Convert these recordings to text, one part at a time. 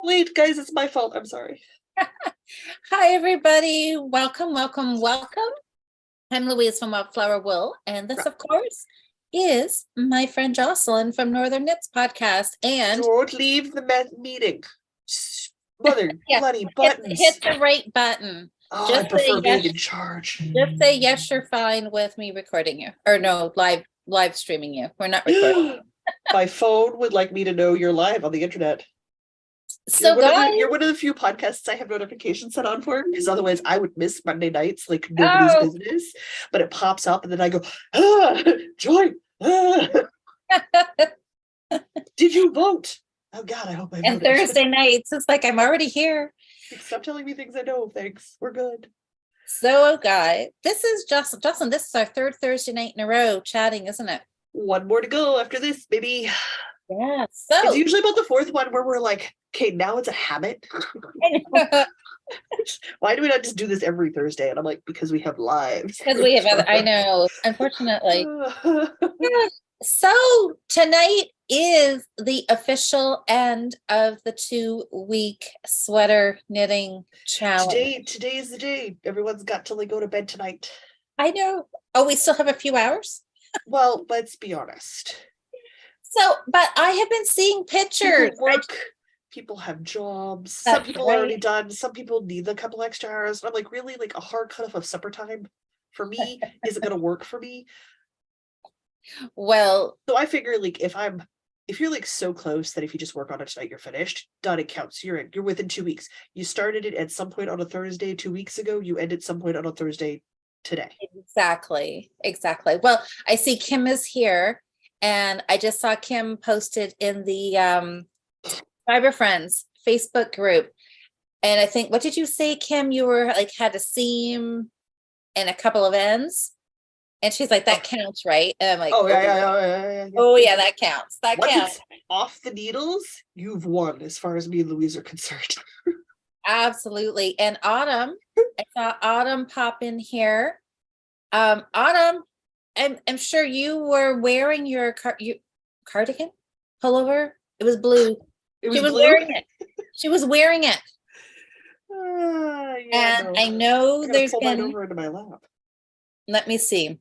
Wait, guys, it's my fault. I'm sorry. Hi, everybody. Welcome. I'm Louise from Wildflower Wool, and this, of course, is my friend Jocelyn from Northern Knits podcast. And Don't leave the meeting. Mother, yeah, bloody buttons. hit the right button. Oh, Just I prefer say being yes. in charge. Just say yes, you're fine with me recording you, or no, live streaming you. We're not recording. My phone would like me to know you're live on the internet. So, guys, you're one of the few podcasts I have notifications set on for, because otherwise I would miss Monday nights like nobody's business. But it pops up, and then I go, join. Did you vote? Oh God, I hope I voted. And Thursday nights, it's like I'm already here. Stop telling me things I know. Thanks. We're good. So, guys, this is Jocelyn. This is our third Thursday night in a row chatting, isn't it? One more to go after this, baby. Yeah. So it's usually about the fourth one where we're like, okay, now it's a habit. Why do we not just do this every Thursday? And I'm like, because we have lives. Because we have other, I know, unfortunately. Yeah. So tonight is the official end of the 2-week sweater knitting challenge. Today is the day. Everyone's got till they go to bed tonight. I know. Oh, we still have a few hours? Well, let's be honest. So, but I have been seeing pictures. People work, people have jobs. Some people are already done. Some people need a couple extra hours. I'm like, really? Like a hard cutoff of supper time for me isn't going to work for me. Well, so I figure like if you're like so close that if you just work on it tonight, you're finished, done, it counts. You're within 2 weeks. You started it at some point on a Thursday 2 weeks ago. You ended some point on a Thursday today. Exactly. Well, I see Kim is here, and I just saw Kim posted in the Fiber Friends Facebook group. And I think, what did you say, Kim? You were like had a seam and a couple of ends. And she's like, that counts, right? And I'm like, oh yeah. Oh yeah, that counts. Once counts. It's off the needles, you've won as far as me and Louise are concerned. Absolutely. And Autumn, I saw Autumn pop in here. Autumn, I'm sure you were wearing your cardigan pullover. It was blue. She was wearing it. She was wearing it. And I know there's been over into my lap. Let me see.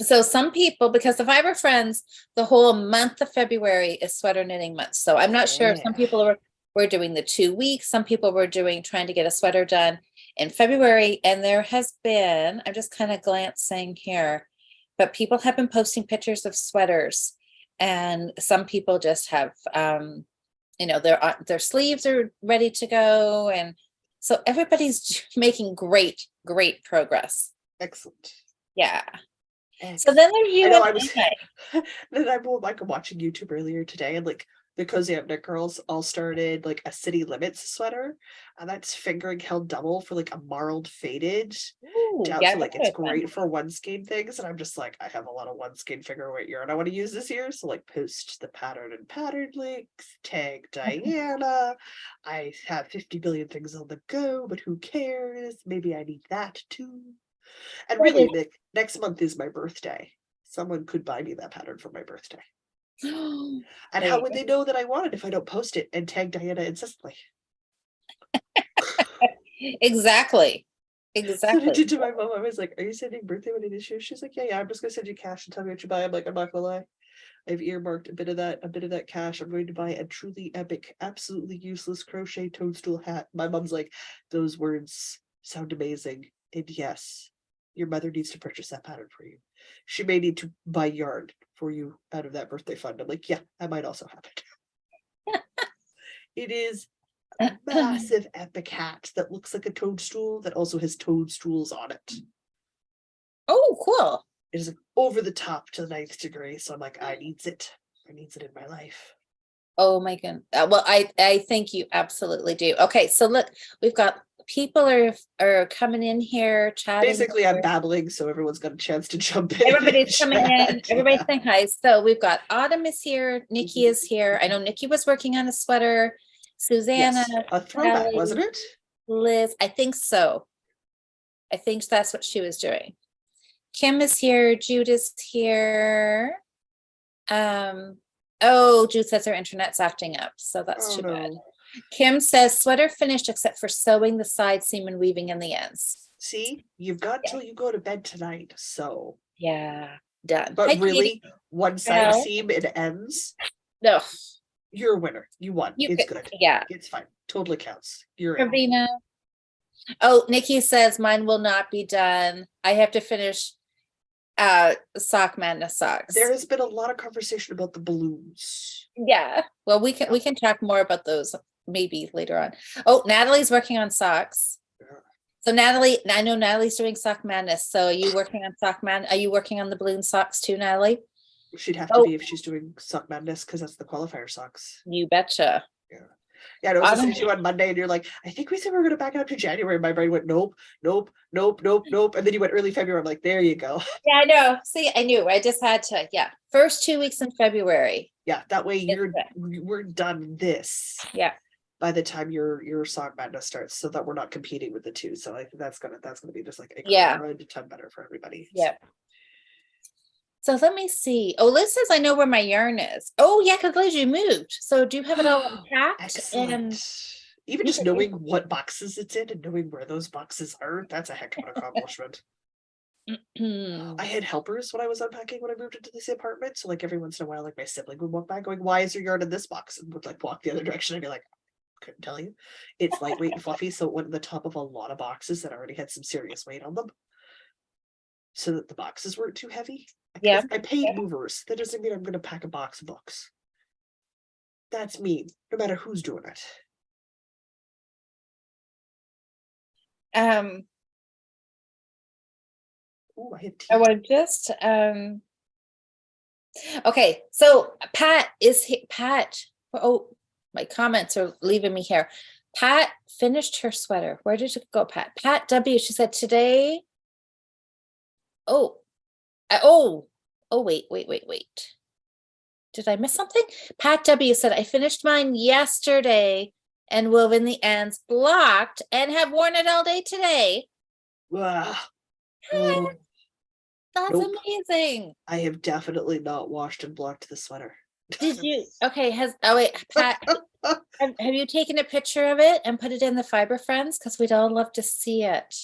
So some people, because the Fiber Friends, the whole month of February is sweater knitting month. So I'm not sure if some people were doing the 2 weeks. Some people were trying to get a sweater done in February. And there has been, I'm just kind of glancing here, but people have been posting pictures of sweaters, and some people just have, their sleeves are ready to go. And so everybody's making great progress. Excellent. Yeah. So then there's you. Then I'm watching YouTube earlier today, and like the Cozy Up Knit girls all started like a City Limits sweater, and that's fingering held double for like a marled faded. So like it's great for one skein things, and I'm just like, I have a lot of one skein finger weight yarn I want to use this year, so like post the pattern and pattern links, tag Diana. I have 50 billion things on the go, but who cares? Maybe I need that too. And really, next month is my birthday. Someone could buy me that pattern for my birthday. And how would they know that I want it if I don't post it and tag Diana incessantly? Exactly. So I did to my mom. I was like, "Are you sending birthday money this year?" She's like, "Yeah. I'm just gonna send you cash and tell me what you buy." I'm like, "I'm not gonna lie. I've earmarked a bit of that cash. I'm going to buy a truly epic, absolutely useless crochet toadstool hat." My mom's like, "Those words sound amazing, and yes, your mother needs to purchase that pattern for you. She may need to buy yarn for you out of that birthday fund." I'm like, "Yeah, I might also have it." It is a massive epic hat that looks like a toadstool that also has toadstools on it. Oh, cool. It is over the top to the 9th degree, so I'm like, I needs it in my life. Oh my goodness. Well, I think you absolutely do. Okay, so look, we've got people are coming in here chatting. Basically, I'm babbling, so everyone's got a chance to jump in. Everybody's coming in. Everybody's saying hi. So we've got Autumn is here. Nikki is here. I know Nikki was working on a sweater. Susanna. Yes, a throwback, Kelly, wasn't it? Liz, I think so. I think that's what she was doing. Kim is here. Jude is here. Oh, Jude says her internet's acting up, so that's too bad. Kim says sweater finished except for sewing the side seam and weaving in the ends. See, you've got till you go to bed tonight. So, Yeah, done. but Hi, really, Katie. one side Well, seam it ends. no, You're a winner. You won. you It's could, good. yeah. It's fine. Totally counts. You're in. Pravina. Oh, Nikki says mine will not be done. I have to finish sock madness socks. There has been a lot of conversation about the balloons. Yeah. Well, we can talk more about those maybe later on. Oh, Natalie's working on socks. Yeah. So Natalie, I know Natalie's doing sock madness. So are you working on sock man? Are you working on the balloon socks too, Natalie? She'd have to be if she's doing sock madness because that's the qualifier socks. You betcha. Yeah. Yeah, I was listening to you on Monday and you're like, I think we said we were gonna back it up to January. My brain went, nope, nope, nope, nope, nope. And then you went early February. I'm like, there you go. Yeah, I know. See, I knew. I just had to, yeah. First 2 weeks in February. Yeah, that way we're done this. Yeah. By the time your sock madness starts, so that we're not competing with the two. So I think that's gonna be just like a ton better for everybody. Yeah. So let me see. Oh, Liz says I know where my yarn is. Oh yeah, because Liz, you moved. So do you have it all unpacked? Excellent. And even just knowing what boxes it's in and knowing where those boxes are, that's a heck of an accomplishment. I had helpers when I was unpacking when I moved into this apartment. So like every once in a while, like my sibling would walk by going, why is your yarn in this box? And would like walk the other direction and be like, couldn't tell you. It's lightweight and fluffy, so it went in the top of a lot of boxes that already had some serious weight on them. So that the boxes weren't too heavy. Yeah. I paid movers. That doesn't mean I'm gonna pack a box of books. That's me, no matter who's doing it. Ooh, I have tea. I would just okay, so Pat is Pat. Oh, my comments are leaving me here. Pat finished her sweater. Where did it go, Pat? Pat W. She said today. Oh, wait. Did I miss something? Pat W. said I finished mine yesterday and woven the ends blocked and have worn it all day today. Wow. That's amazing. I have definitely not washed and blocked the sweater. Did you? Okay. Pat, have you taken a picture of it and put it in the Fiber Friends? Because we'd all love to see it.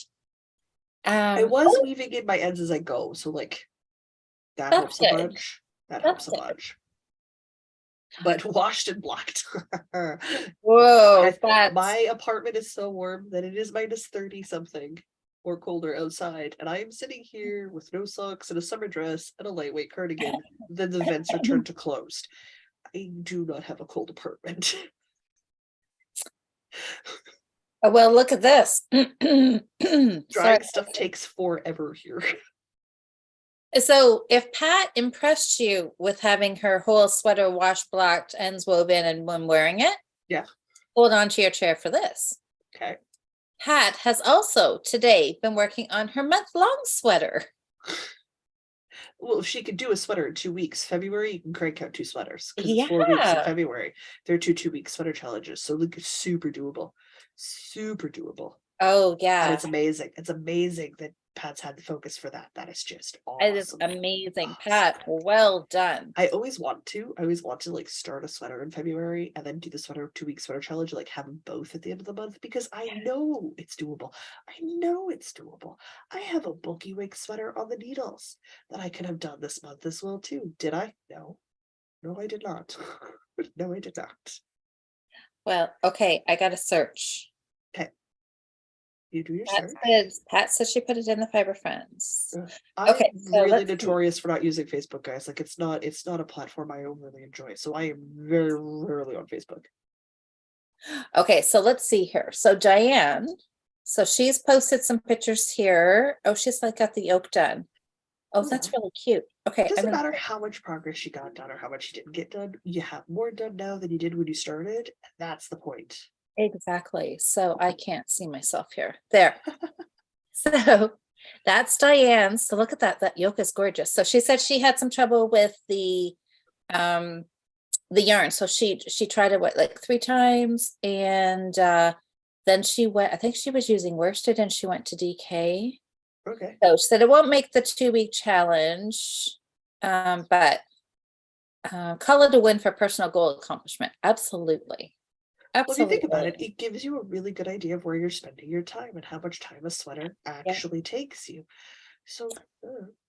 I was weaving in my ends as I go, so like that helps a bunch. That helps a bunch. But washed and blocked. Whoa! My apartment is so warm that it is -30 something or colder outside, and I am sitting here with no socks and a summer dress and a lightweight cardigan. Then the vents are turned to closed. I do not have a cold apartment. Well, look at this. Drying stuff takes forever here. So if Pat impressed you with having her whole sweater wash blocked, ends woven, and when wearing it, yeah, hold on to your chair for this. Okay. Pat has also today been working on her month-long sweater. Well, if she could do a sweater in 2 weeks, February, you can crank out 2 sweaters. Yeah. 4 weeks in February. They're 2-week sweater challenges. So look, super doable. Super doable. Oh, yeah. And it's amazing. It's amazing that Pat's had the focus for that. That is just awesome. It is amazing, Pat. Well done. I always want to like start a sweater in February and then do the 2-week sweater challenge, like have them both at the end of the month, because I know it's doable. I have a bulky wig sweater on the needles that I could have done this month as well too. Did I? No, I did not. No, I did not. Well, okay, I got to search. Okay. You do your search. search. Pat says she put it in the Fiber Friends. I'm really notorious for not using Facebook, guys. Like it's not a platform I really enjoy. So I am very rarely on Facebook. Okay, so let's see here. So Diane, so she's posted some pictures here. Oh, she's like got the yoke done. Oh, that's really cute. Okay. It doesn't matter how much progress she got done or how much she didn't get done. You have more done now than you did when you started. That's the point. Exactly. So I can't see myself here. There. So that's Diane. So look at that. That yoke is gorgeous. So she said she had some trouble with the yarn. So she tried it like 3 times, and then she went. I think she was using worsted, and she went to DK. Okay. So she said it won't make the 2-week challenge, but color to win for personal goal accomplishment. Absolutely. Well, if you think about Absolutely. it, it gives you a really good idea of where you're spending your time and how much time a sweater Yeah. actually takes you. So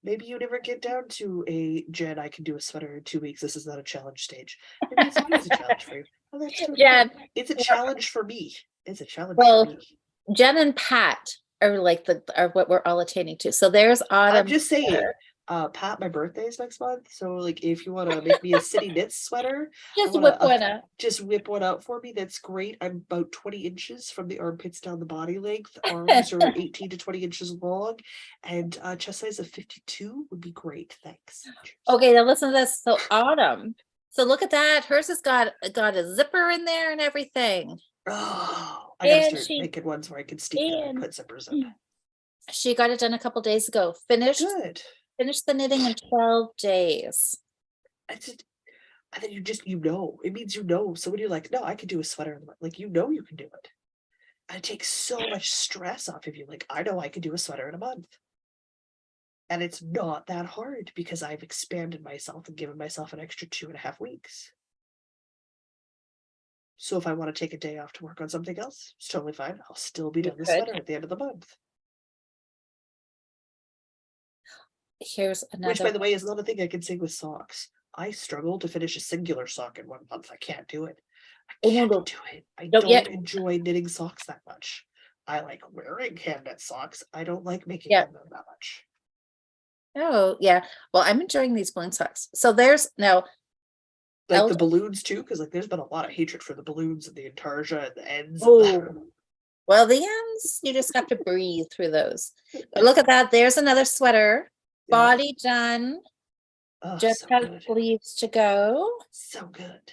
maybe you never get down to a Jen, I can do a sweater in 2 weeks. This is not a challenge stage. Maybe it's always a challenge for you. Oh, that's totally fine. Jen, It's a challenge for me. It's a challenge for well, me. Jen and Pat are like are what we're all attaining to. So there's I'm Autumn. just saying, Pat, my birthday is next month. So like if you want to make me a city knits sweater, I Just want whip to one up. just whip one out for me. That's great. I'm about 20 inches from the armpits down the body length. Arms are 18 to 20 inches long, and chest size of 52 would be great. Thanks. Cheers. Okay, now listen to this. So Autumn. So look at that. Hers has got a zipper in there and everything. Oh, I gotta And start making ones where I can sneak them and and put zippers in. she got it done a couple days ago. Finished Good. the knitting in 12 days. I just, and then you know, it means you know. So when you're like, no, I could do a sweater, like you know you can do it. And it takes so much stress off of you. Like, I know I could do a sweater in a month. And it's not that hard because I've expanded myself and given myself an extra 2.5 weeks. So if I want to take a day off to work on something else, it's totally fine. I'll still be done the sweater at the end of the month. Here's Which, by another. the way, is another thing I can say with socks. I struggle to finish a singular sock in 1 month. I can't do it. I can't do it. I don't enjoy knitting socks that much. I like wearing hand knit socks. I don't like making them that much. Oh, yeah. Well, I'm enjoying these balloon socks. So there's now Like the balloons too, because like there's been a lot of hatred for the balloons and the intarsia and the ends. Oh, well, the ends, you just have to breathe through those. But look at that. There's another sweater. Yeah. Body done. Oh, Just so has good. sleeves to go. So good.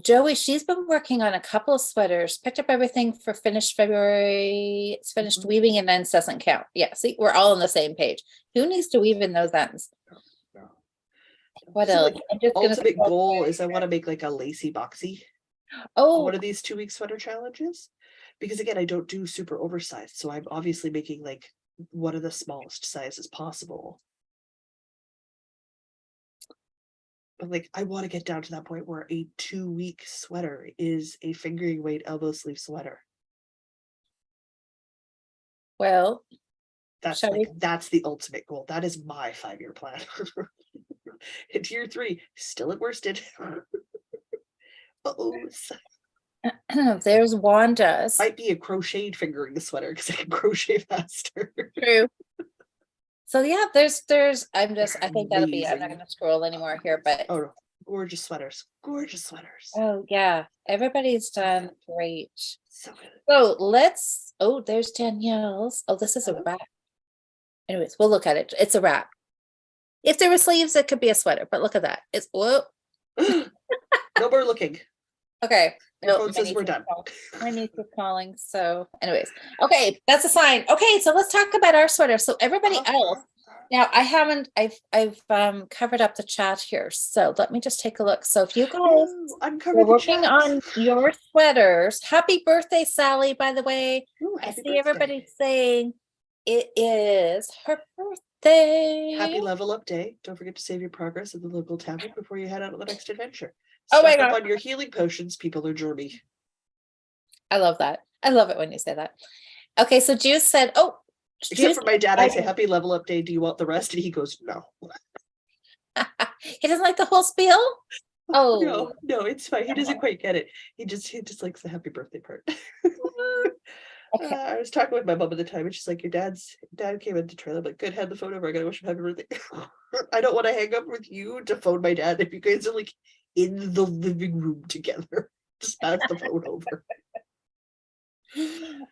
Joey, she's been working on a couple of sweaters, picked up everything for finished February. It's finished weaving and ends doesn't count. Yeah, see, we're all on the same page. Who needs to weave in those ends? No. What So, else? like, I'm just ultimate goal is I want to make like a lacy boxy. Oh, one of these 2-week sweater challenges. Because again, I don't do super oversized. So I'm obviously making like one of the smallest sizes possible. But like I want to get down to that point where a 2-week sweater is a fingering weight elbow sleeve sweater. well, That's like that's the ultimate goal. That is my 5-year plan. Hit year 3, still at worsted. there's Wanda's. Might be a crocheted fingering sweater because I can crochet faster. True. So yeah, there's I think that'll be, I'm not gonna scroll anymore here, but oh no, gorgeous sweaters. Gorgeous sweaters. Oh yeah, everybody's done great. So good. So there's Danielle's. Oh, this is a wrap. Anyways, we'll look at it. It's a wrap. If there were sleeves, it could be a sweater, but look at that. It's whoa. No more looking. Okay. Your phone says we're done. My niece is calling. So anyways, okay, that's a sign. Okay, so let's talk about our sweater. So everybody else, now I've covered up the chat here. So let me just take a look. So if you guys are working on your sweaters, happy birthday, Sally, by the way. I see everybody saying it is her birthday. Happy level up day. Don't forget to save your progress at the local tavern before you head out on the next adventure. Oh my God. Up on your healing potions, people are germy. I love that. I love it when you say that. Okay, so Juice said, except for my dad, I say happy level up day. Do you want the rest? And he goes, no. He doesn't like the whole spiel? Oh no, it's fine. He doesn't quite get it. He just likes the happy birthday part. Okay. I was talking with my mom at the time, and she's like, "Your dad came into trailer." I'm like, "Good, hand the phone over. I gotta wish him happy birthday." I don't want to hang up with you to phone my dad if you guys are like in the living room together. Just pass the phone over.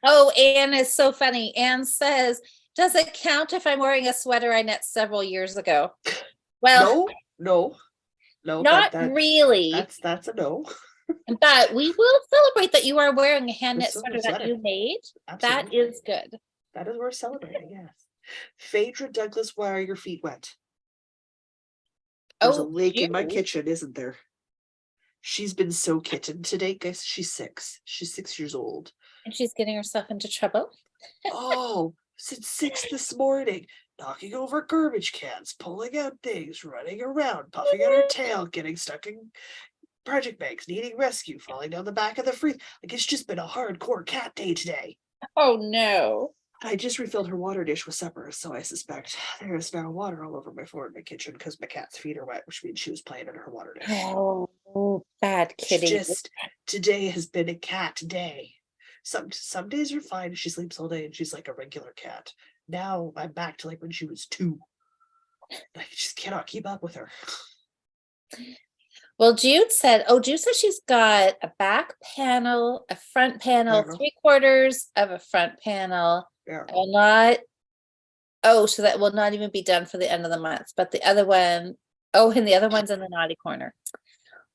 Oh, Anne is so funny. Anne says, "Does it count if I'm wearing a sweater I knit several years ago?" Well, no, not really. That's a no. But we will celebrate that you are wearing a hand knit sweater that you made. Absolutely. That is good. That is worth celebrating, yes. Phaedra Douglas, why are your feet wet? There's a lake in my kitchen, isn't there? She's been so kitten today, guys. She's 6. She's 6 years old. And she's getting herself into trouble. Since 6 this morning. Knocking over garbage cans, pulling out things, running around, puffing out her tail, getting stuck in project bags needing rescue, falling down the back of the freezer. Like, it's just been a hardcore cat day today. Oh no. I just refilled her water dish with supper, so I suspect there is now water all over my floor in my kitchen because my cat's feet are wet, which means she was playing in her water dish. Oh, bad kitty. Just today has been a cat day. Some days are fine. She sleeps all day and she's like a regular cat. Now I'm back to like when she was 2. I just cannot keep up with her. Well, Jude said she's got a back panel, a front panel, 3/4 of a front panel. Yeah. So that will not even be done for the end of the month. But the other one, and the other one's in the naughty corner.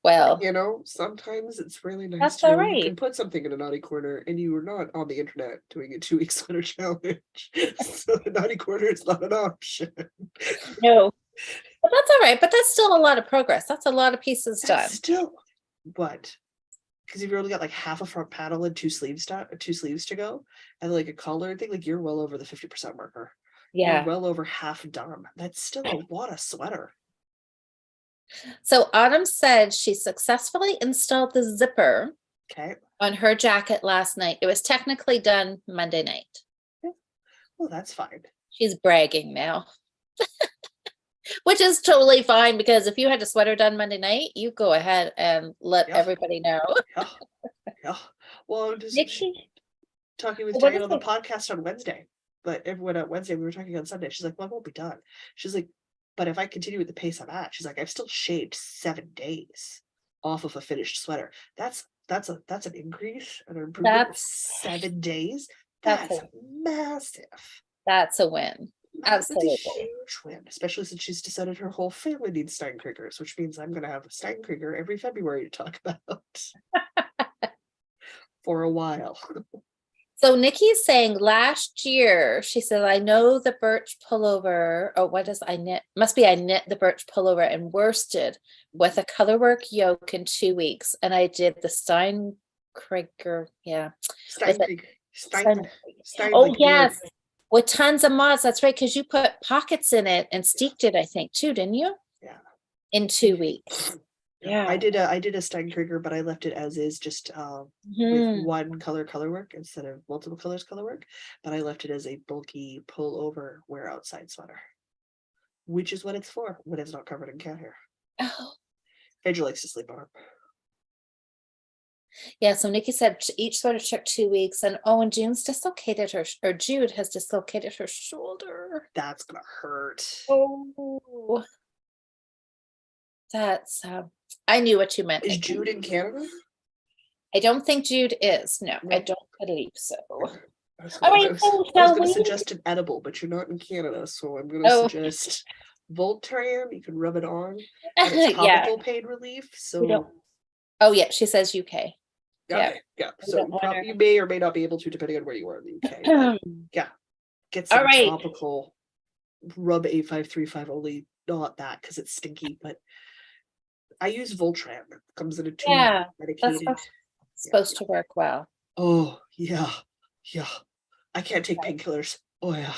Well, you know, sometimes it's really nice that's to know all right. you can put something in a naughty corner and you are not on the internet doing a 2-week sweater challenge. So the naughty corner is not an option. No. But that's all right. But that's still a lot of progress. That's a lot of pieces done. Still, but because if you only got like half a front panel and 2 sleeves to go, and like a collar thing, like you're well over the 50% marker. Yeah. You're well over half done. That's still a lot of sweater. So Autumn said she successfully installed the zipper on her jacket last night. It was technically done Monday night. Yeah. Well, that's fine. She's bragging now. Which is totally fine, because if you had a sweater done Monday night, you go ahead and let everybody know. Yeah. Well, I'm just talking with Diane on the podcast on Wednesday. But everyone on Wednesday, we were talking on Sunday. She's like, well, I won't be done. She's like, but if I continue with the pace I'm at, she's like, I've still shaved 7 days off of a finished sweater. That's an increase, an improvement. That's 7 days. That's massive. That's a win. Absolutely. That's a huge win, especially since she's decided her whole family needs Steinkriegers, which means I'm going to have a Steinkrieger every February to talk about for a while. So Nikki's saying last year, she said, I know the birch pullover. Oh, what does I knit? Must be I knit the birch pullover and worsted with a colorwork yoke in 2 weeks. And I did the Steinkrieger. Yeah. Steinkrieger. Oh, yes. With tons of mods. That's right. Because you put pockets in it and steeked it, I think, too, didn't you? Yeah. In 2 weeks. Yeah. I did a Steinkrieger, but I left it as is, just with one color work instead of multiple colors color work. But I left it as a bulky pull over wear outside sweater, which is what it's for when it's not covered in cat hair. Oh. Phaedra likes to sleep on it. Yeah, so Nikki said each sweater took 2 weeks, and June's dislocated or Jude has dislocated her shoulder. That's gonna hurt. Oh, that's I knew what you meant. Is Jude in Canada? I don't think Jude is. No, I don't believe so. I was going to suggest an edible, but you're not in Canada, so I'm going to suggest Voltaren. You can rub it on. And it's topical pain relief. So. Oh yeah, she says UK. Yeah. So you may or may not be able to, depending on where you are in the UK. Yeah, get some topical. Rub 8535 only, not that because it's stinky, but I use Voltaren. It comes in a tube. Yeah, medicated. That's supposed to work well. Oh yeah. I can't take painkillers. Oh yeah.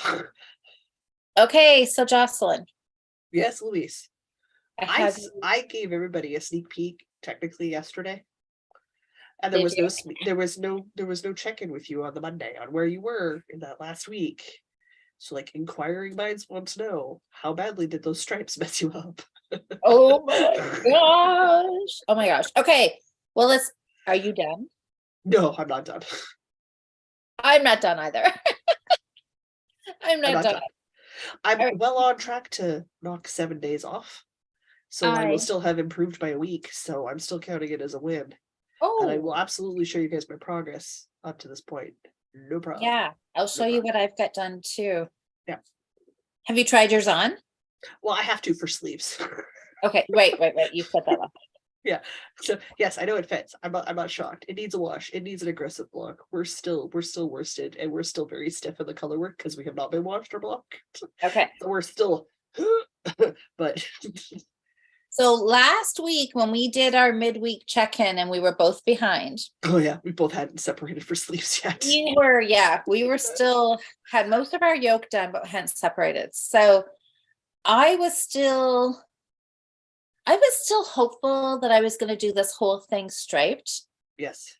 Okay, so Jocelyn. Yes, Louise. I gave everybody a sneak peek technically yesterday, and there was no check-in with you on the Monday on where you were in that last week. So, like, inquiring minds want to know, how badly did those stripes mess you up? Oh my gosh. Okay. Well, are you done? No, I'm not done. I'm not done either. I'm not done. I'm well on track to knock 7 days off. So I will still have improved by a week. So I'm still counting it as a win. And I will absolutely show you guys my progress up to this point. No problem. Yeah, I'll show you what I've got done too. Yeah. Have you tried yours on? Well, I have to for sleeves. Okay, wait. You put that on. Yeah. So yes, I know it fits. I'm not shocked. It needs a wash. It needs an aggressive block. We're still worsted, and we're still very stiff in the color work because we have not been washed or blocked. Okay. So we're still but so last week when we did our midweek check-in and we were both behind. Oh yeah, we both hadn't separated for sleeves yet. We were still had most of our yoke done, but hadn't separated. So I was still I was still hopeful that I was going to do this whole thing striped. Yes.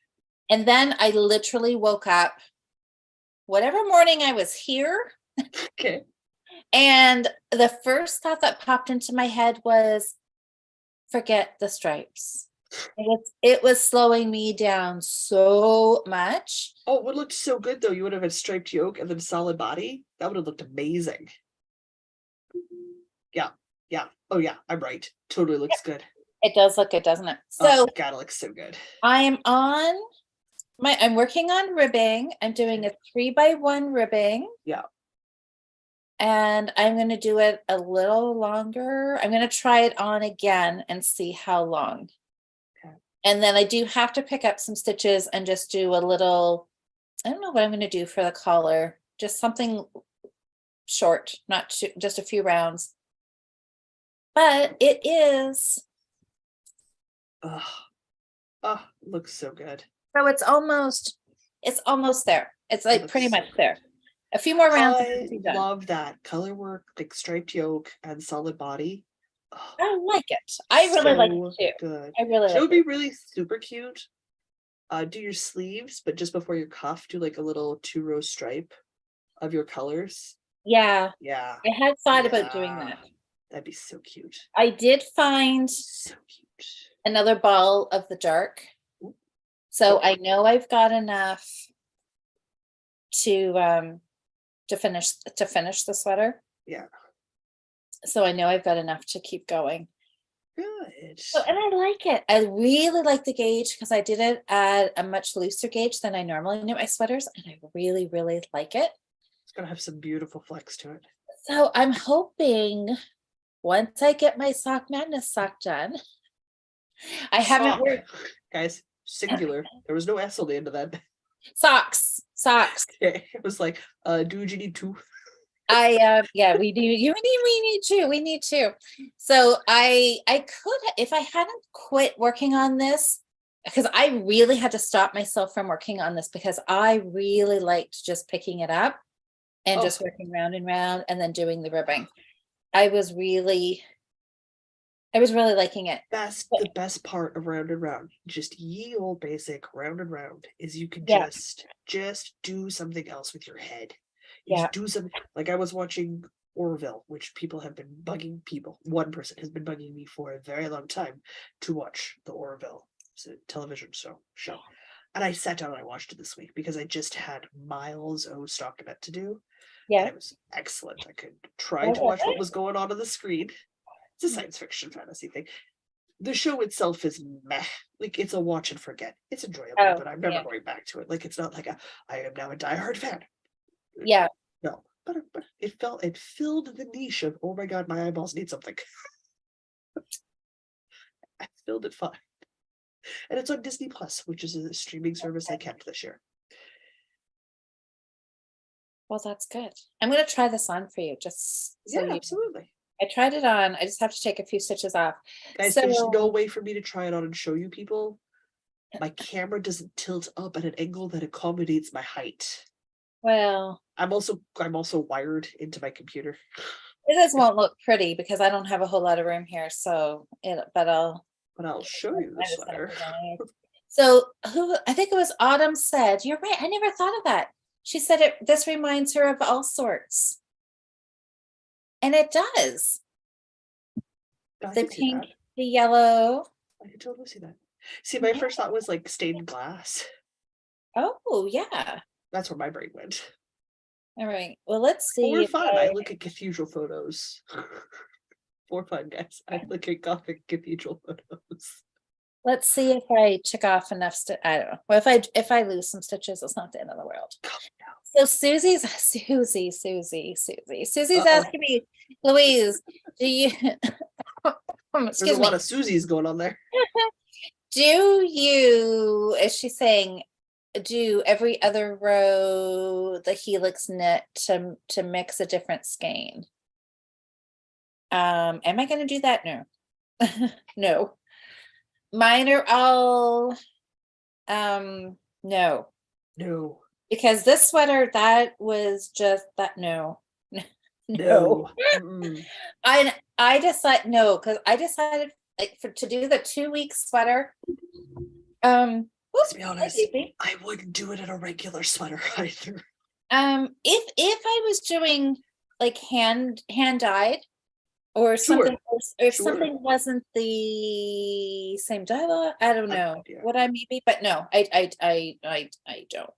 And then I literally woke up whatever morning I was here. Okay. And the first thought that popped into my head was, forget the stripes. It was slowing me down so much. Oh, it would look so good though. You would have a striped yoke and then solid body. That would have looked amazing. Yeah. Yeah. Oh yeah, I'm right. Totally looks good. It does look good, doesn't it? Oh So God, it looks so good. I'm working on ribbing. I'm doing a 3x1 ribbing. Yeah. And I'm going to do it a little longer. I'm going to try it on again and see how long. Okay. And then I do have to pick up some stitches and just do a little, I don't know what I'm going to do for the collar, just something short, not too, just a few rounds. But it is. Oh, looks so good. So it's almost there. It's like pretty so much there. A few more rounds. I love that color work, like striped yoke and solid body. Oh, I like it. I really like it too. Good. I really It like would it. be really super cute. Do your sleeves, but just before your cuff, do like a little 2-row stripe of your colors. Yeah. Yeah. I had thought about doing that. That'd be so cute. I did find So cute. another ball of the dark. Ooh. So I know I've got enough to finish the sweater. Yeah. So I know I've got enough to keep going. Good. So, and I like it. I really like the gauge because I did it at a much looser gauge than I normally knit my sweaters, and I really, really like it. It's gonna have some beautiful flex to it. So I'm hoping once I get my Sock Madness sock done, I haven't worked. Guys, singular. There was no S on the end of that. Socks. Okay. It was like, do you need two? Yeah, we do. We need to. So I could, if I hadn't quit working on this, because I really had to stop myself from working on this because I really liked just picking it up and just working round and round and then doing the ribbing. I was really liking it. The best part of round and round, just ye old basic round and round, is you can just do something else with your head. Just do something. Like I was watching Orville, which people have been bugging people. One person has been bugging me for a very long time to watch the Orville. It's a television show. And I sat down and I watched it this week because I just had miles of stockinette to do. Yeah. And it was excellent. I could try to watch what was going on the screen. It's a science fiction fantasy thing. The show itself is meh. Like it's a watch and forget. It's enjoyable, but I'm never going back to it. Like it's not like I am now a diehard fan. Yeah. No, but it filled the niche of, oh my God, my eyeballs need something. I filled it fine. And it's on Disney Plus, which is a streaming service I kept this year. Well, that's good. I'm going to try this on for you. Just so absolutely. I tried it on. I just have to take a few stitches off. Guys, there's no way for me to try it on and show you people. My camera doesn't tilt up at an angle that accommodates my height. Well, I'm also wired into my computer. It just won't look pretty because I don't have a whole lot of room here. But I'll show you the sweater. So I think it was Autumn said, you're right. I never thought of that. She said this reminds her of all sorts. And it does. The pink, the yellow. I can totally see that. See, my first thought was like stained glass. Oh, yeah. That's where my brain went. All right. Well, let's see. For fun, I look at cathedral photos. For fun, guys. I look at Gothic cathedral photos. Let's see if I took off enough. I don't know. Well, if I lose some stitches, it's not the end of the world. Oh, no. So Susie's asking me, Louise, do you? There's a lot of Susies going on there. Do you? Is she saying? Do every other row the helix knit to mix a different skein? Am I going to do that? No. No. Mine are all no. Because this sweater, that was just that no. I decided no, because I decided like to do the 2-week sweater. Let's be honest, Easy. I wouldn't do it in a regular sweater either. If I was doing like hand dyed or something, or if something wasn't the same dye lot, I don't know what I maybe, but no, I don't.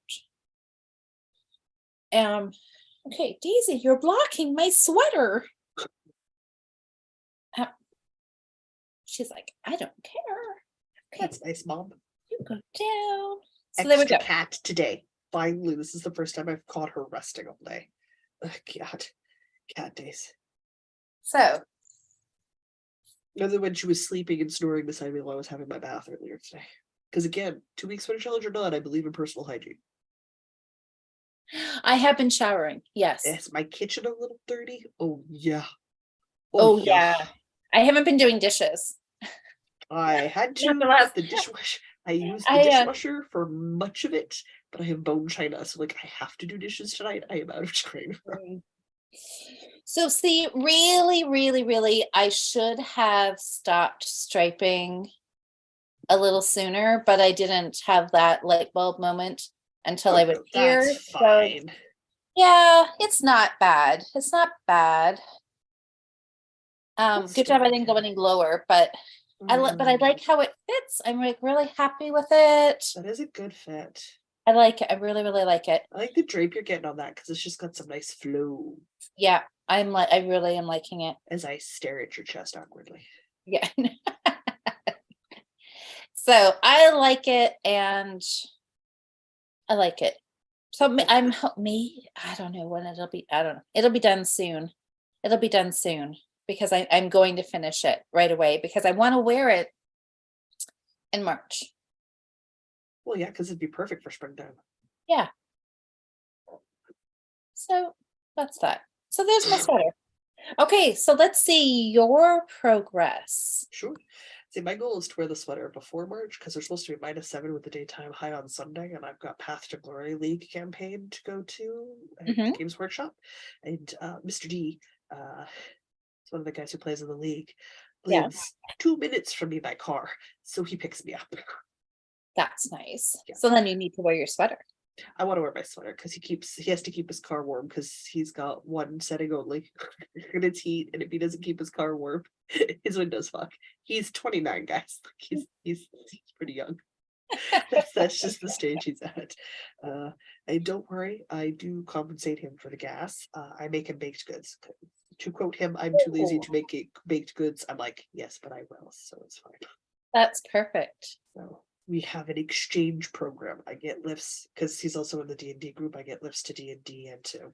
Okay, Daisy, you're blocking my sweater. She's like, I don't care. Okay, that's nice, Mom. You go down. So Extra there we go. cat today. Finally, this is the first time I've caught her resting all day. Ugh, cat days. So, other when she was sleeping and snoring beside me while I was having my bath earlier today. Because again, 2 weeks sweater challenge or not, I believe in personal hygiene. I have been showering. Yes. Is my kitchen a little dirty? Oh yeah. Oh yeah. I haven't been doing dishes. I had to the dishwasher. I used the dishwasher for much of it, but I have bone china, so like I have to do dishes tonight. I am out of time. So see, really, I should have stopped striping a little sooner, but I didn't have that light bulb moment until I was here. That's fine. So, yeah, it's not bad. It's not bad. Good job I didn't go any lower, but I like how it fits. I'm like really happy with it. That is a good fit. I like it. I really like it. I like the drape you're getting on that because it's just got some nice flow. Yeah, I really am liking it. As I stare at your chest awkwardly. Yeah. So I like it, and I like it. So I don't know when it'll be. I don't know. It'll be done soon. It'll be done soon because I'm going to finish it right away because I want to wear it in March. Well, yeah, because it'd be perfect for springtime. Yeah. So that's that. So there's my sweater. Okay, so let's see your progress. Sure. See, my goal is to wear the sweater before March because they're supposed to be -7 with the daytime high on Sunday, and I've got Path to Glory League campaign to go to at Games Workshop, and Mr. D, it's one of the guys who plays in the league, lives 2 minutes from me by car, so he picks me up. That's nice. Yeah. So then you need to wear your sweater. I want to wear my sweater because he has to keep his car warm because he's got one setting only and it's heat, and if he doesn't keep his car warm, his windows fuck. He's 29, guys. He's pretty young. That's just the stage he's at. And don't worry, I do compensate him for the gas. I make him baked goods. To quote him, I'm too lazy to make baked goods. I'm like, yes, but I will, so it's fine. That's perfect. So we have an exchange program. I get lifts because he's also in the D&D group. I get lifts to D&D and to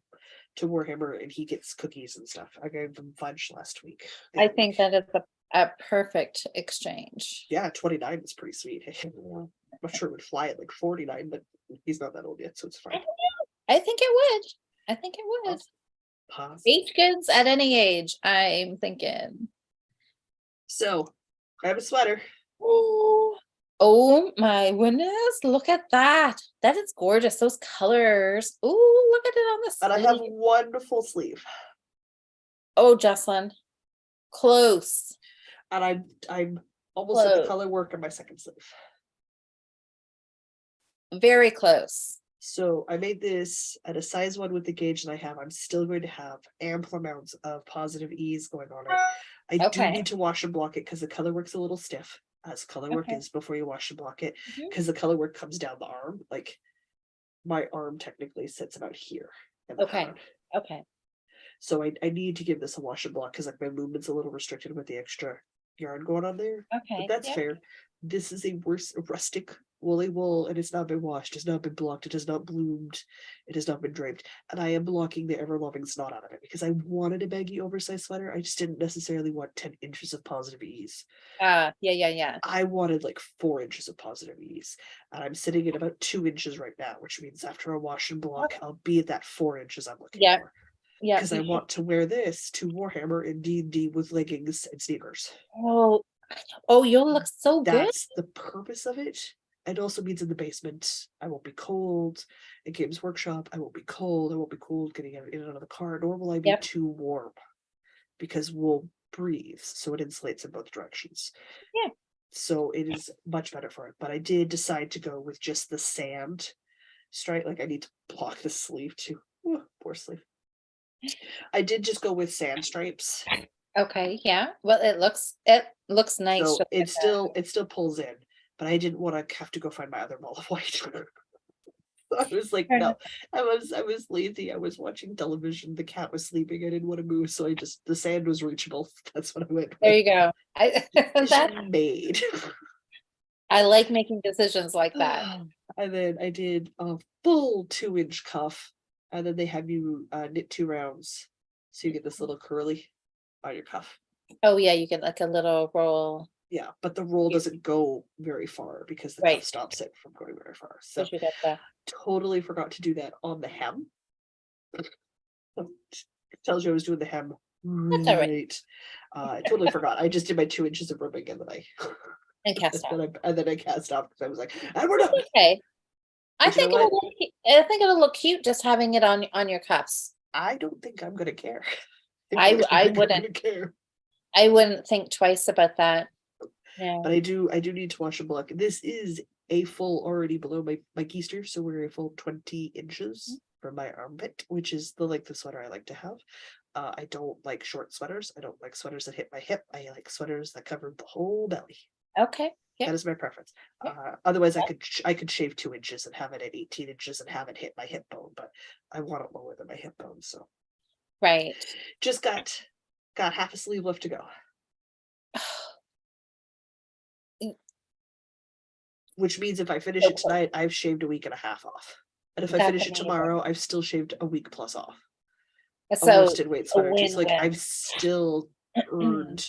Warhammer, and he gets cookies and stuff. I gave him fudge last week. I think that is a perfect exchange. Yeah, 29 is pretty sweet. I'm not sure it would fly at like 49, but he's not that old yet, so it's fine. I think it would. Baked goods at any age, I'm thinking. So I have a sweater. Oh my goodness, look at that. That is gorgeous. Those colors. Oh, look at it on the sleeve. And I have one full sleeve. Oh, Jocelyn. Close. And I'm almost at the color work on my second sleeve. Very close. So I made this at a size 1 with the gauge that I have. I'm still going to have ample amounts of positive ease going on it. I do need to wash and block it because the color work's a little stiff, as color work is before you wash and block it, because the color work comes down the arm. Like my arm technically sits about here. Okay. So I need to give this a wash and block because like my movement's a little restricted with the extra yarn going on there. Okay. But that's fair. This is a rustic woolly wool, and it's not been washed, it's not been blocked, it has not bloomed, it has not been draped, and I am blocking the ever-loving snot out of it because I wanted a baggy oversized sweater. I just didn't necessarily want 10 inches of positive ease. Yeah. I wanted like 4 inches of positive ease, and I'm sitting at about 2 inches right now, which means after a wash and block, I'll be at that 4 inches I'm looking for. Yeah, because I want to wear this to Warhammer and D&D with leggings and sneakers. Oh, you'll look so good. That's the purpose of it. It also means in the basement, I won't be cold. At Games Workshop, I won't be cold. I won't be cold getting in and out of the car, nor will I be too warm. Because we'll breathes, so it insulates in both directions. Yeah. So it is much better for it. But I did decide to go with just the sand stripe. Like I need to block the sleeve too. Ooh, poor sleeve. I did just go with sand stripes. Okay, yeah. Well, it looks nice. So just like that. it still pulls in, but I didn't want to have to go find my other ball of white. I was like, Fair no, enough. I was lazy. I was watching television. The cat was sleeping. I didn't want to move, so the sand was reachable. That's what I went There with. you go. That Decision made. I like making decisions like that. And then I did a full 2-inch cuff, and then they have you knit 2 rounds, so you get this little curly on your cuff. Oh yeah, you get like a little roll. Yeah, but the roll You- doesn't go very far because the cuff Right. stops it from going very far. So Did you get that? totally forgot to do that on the hem. Tells you I was doing the hem That's all right. right. I totally forgot. I just did my 2 inches of ribbing and then And cast off. and then I cast off because I was like, and we're done. Okay. But you know what? I think it'll look cute just having it on your cuffs. I don't think I'm gonna care. I don't I think I'm wouldn't gonna care. I wouldn't think twice about that. Yeah. But I do need to wash and block. This is a full already below my keister, so we're a full 20 inches from my armpit, which is the length of sweater I like to have. I don't like short sweaters. I don't like sweaters that hit my hip. I like sweaters that cover the whole belly. Okay. That Yeah. is my preference. Yeah. Otherwise, I could shave 2 inches and have it at 18 inches and have it hit my hip bone, but I want it lower than my hip bone. So Right. just got half a sleeve left to go. Which means if I finish it tonight, I've shaved a week and a half off. And if I That's finish it amazing. tomorrow, I've still shaved a week plus off. A So worsted weight sweater too. So like win-win. I've still earned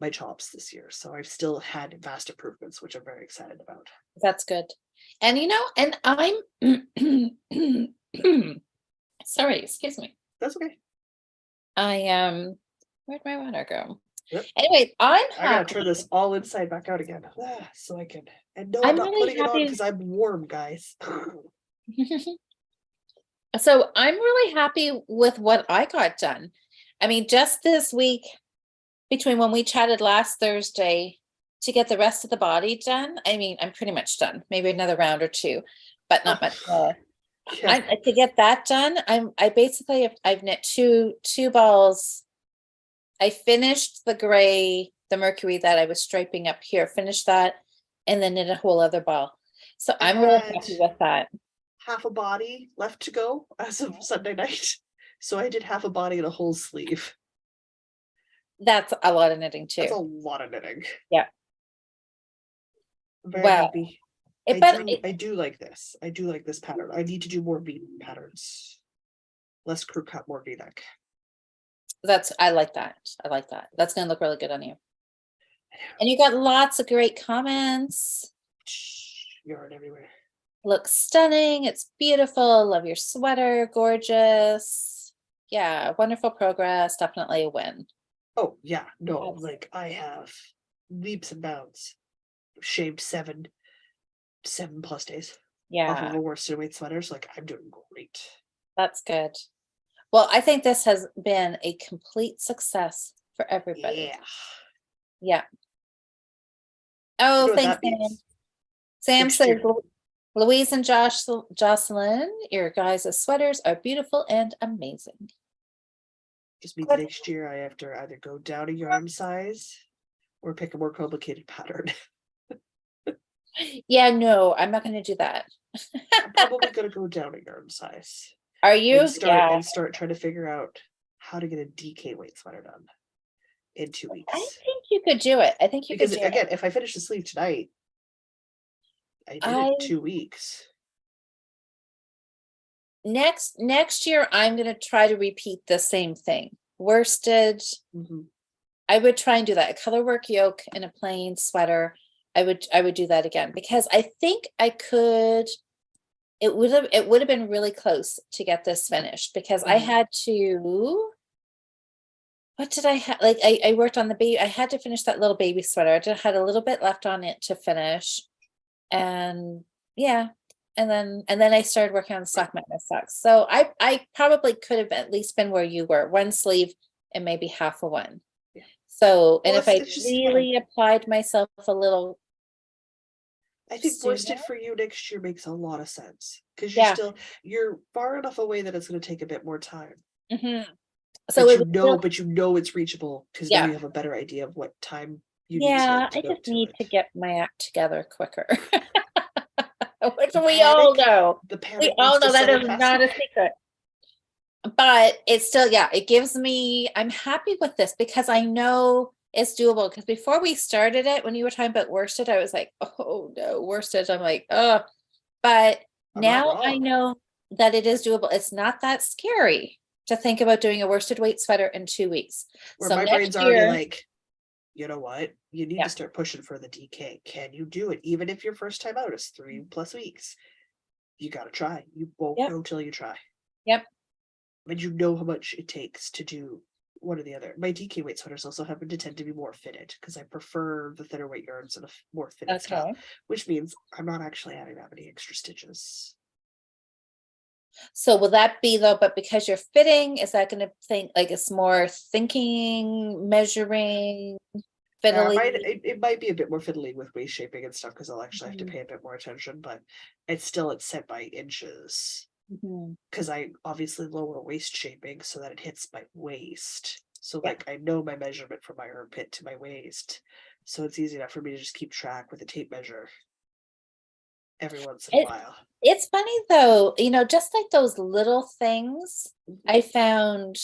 my chops this year. So I've still had vast improvements, which I'm very excited about. That's good. And and I'm sorry, excuse me. That's okay. Where'd my water go? Yep. Anyway, I gotta turn this all inside back out again. So I can, and no, I'm not really putting it on happy. because I'm warm, guys. So I'm really happy with what I got done. I mean, just this week, between when we chatted last Thursday to get the rest of the body done, I mean, I'm pretty much done. Maybe another round or two, but not much more. Yeah. To get that done, I've knit two balls. I finished the gray, the mercury that I was striping up here, finished that, and then knit a whole other ball. So I'm really happy with that. Half a body left to go as of Sunday night. So I did half a body and a whole sleeve. That's a lot of knitting too. That's a lot of knitting. Yeah. I'm very happy. I do like this. I do like this pattern. I need to do more V patterns. Less crew cut, more V-neck. I like that. I like that. That's gonna look really good on you. And you got lots of great comments. Yarn everywhere. Looks stunning. It's beautiful. Love your sweater. Gorgeous. Yeah, wonderful progress. Definitely a win. Oh yeah, no, Yes. like I have leaps and bounds. Shaved 7+ days. Off Yeah, of a worsted weight sweaters. Like I'm doing great. that's good. Well, I think this has been a complete success for everybody. Yeah. Yeah. You Oh, know what thanks, that means? Sam. Next Says year. Louise and Jocelyn, your guys' sweaters are beautiful and amazing. Just means next year I have to either go down a yarn size or pick a more complicated pattern. Yeah, no, I'm not going to do that. I'm probably going to go down a yarn size. Are you? And start trying to figure out how to get a DK weight sweater done in 2 weeks. I think you could do it. I think you could do again, it. if I finish the sleeve tonight, I did it in 2 weeks. Next year, I'm going to try to repeat the same thing. Worsted. Mm-hmm. I would try and do that. A color work yoke in a plain sweater. I would do that again because I think I could. It would have been really close to get this finished because I had to. What did I have? Like I worked on the baby. I had to finish that little baby sweater. I just had a little bit left on it to finish, and yeah, and then I started working on the sock madness socks. So I probably could have at least been where you were, one sleeve and maybe half a one. Yeah. So, and Well, if I it's just, yeah. really applied myself a little I think sooner, worsted for you next year makes a lot of sense because yeah. you're far enough away that it's going to take a bit more time. Mhm. So it was still, But you know it's reachable because now yeah, you have a better idea of what time you need yeah. to I devote just to need it. to get my act together quicker, which The we all panic, know. the We panic needs all to know that settle is past not me. a secret. But it's still, yeah, it gives me, I'm happy with this because I know it's doable. Because before we started it, when you were talking about worsted, I was like, oh no, worsted. I'm like, oh, but I'm not now I wrong. know that it is doable. It's not that scary to think about doing a worsted weight sweater in 2 weeks. Where So my next brain's already year, like, you know what? You need yeah, to start pushing for the DK. Can you do it? Even if your first time out is 3+ weeks, you got to try. You won't yep, know till you try. yep, And you know how much it takes to do one or the other. My DK weight sweaters also happen to tend to be more fitted because I prefer the thinner weight yarns and a more fitted style, okay. which means I'm not actually adding that many extra stitches. So will that be though, but because you're fitting, is that going to think like it's more thinking, measuring, fiddly? It might be a bit more fiddly with waist shaping and stuff because I'll actually have to Mhm, pay a bit more attention, but it's set by inches mhm. because I obviously lower waist shaping so that it hits my waist. So Yeah. like I know my measurement from my armpit to my waist. So it's easy enough for me to just keep track with a tape measure every once in a It, while. it's funny though, just like those little things Mhm. I found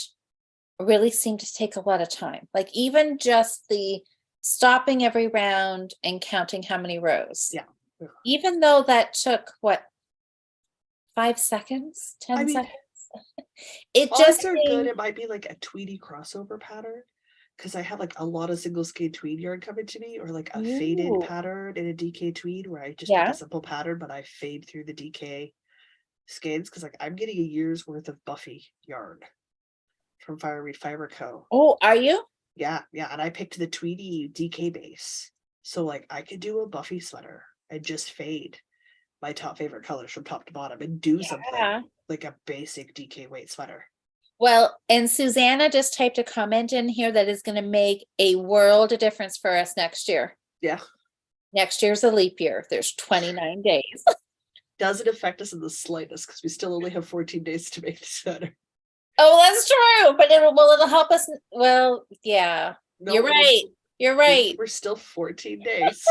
really seem to take a lot of time. Like even just the stopping every round and counting how many rows. Yeah. Ugh. Even though that took what, 5 seconds, I 10 mean, seconds, it odds just are good seemed, it might be like a tweedy crossover pattern because I have like a lot of single skein tweed yarn coming to me, or like a faded ooh, pattern in a DK tweed where I just pick a yeah. simple pattern but I fade through the DK skeins because like I'm getting a year's worth of Buffy yarn from Fireweed Fiber Co. Oh, are you? Yeah, yeah, and I picked the tweedy DK base, so like I could do a Buffy sweater and just fade my top favorite colors from top to bottom and do something Yeah. like a basic DK weight sweater. Well, and Susanna just typed a comment in here that is going to make a world of difference for us next year. Yeah. Next year's a leap year. There's 29 days. Doesn't affect us in the slightest because we still only have 14 days to make the sweater. Oh, that's true. But it'll help us. Well, yeah. You're No, right. You're right. we're still 14 days.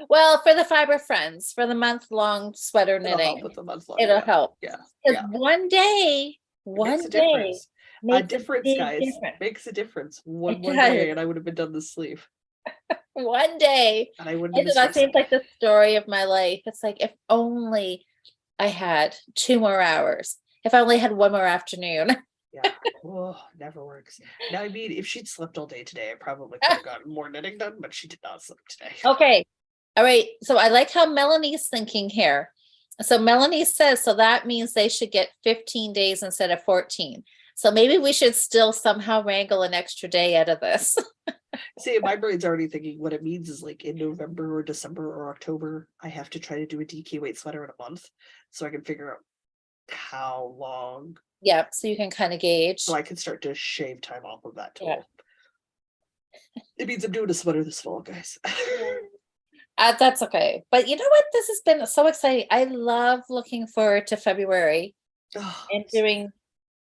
Well, for the Fiber Friends, for the month-long sweater It'll help knitting, with the month long. it'll Yeah, help. yeah, Because yeah. It makes one a day difference. A makes a difference, big guys. difference. Makes a difference. One It more does. day, and I would have been done the sleeve, One day. and I wouldn't have And been that stressing. seems like the story of my life. It's like if only I had 2 more hours. If I only had one more afternoon. Yeah. Oh, never works. Now, I mean, if she'd slept all day today, I probably could have gotten more knitting done, but she did not sleep today. Okay. All right. So I like how Melanie's thinking here. So Melanie says, so that means they should get 15 days instead of 14. So maybe we should still somehow wrangle an extra day out of this. See, my brain's already thinking what it means is like in November or December or October, I have to try to do a DK weight sweater in a month so I can figure out how long Yep. So you can kind of gauge. so I can start to shave time off of that Yeah. total. It means I'm doing a sweater this fall, guys. That's okay. But you know what? This has been so exciting. I love looking forward to February Oh, and doing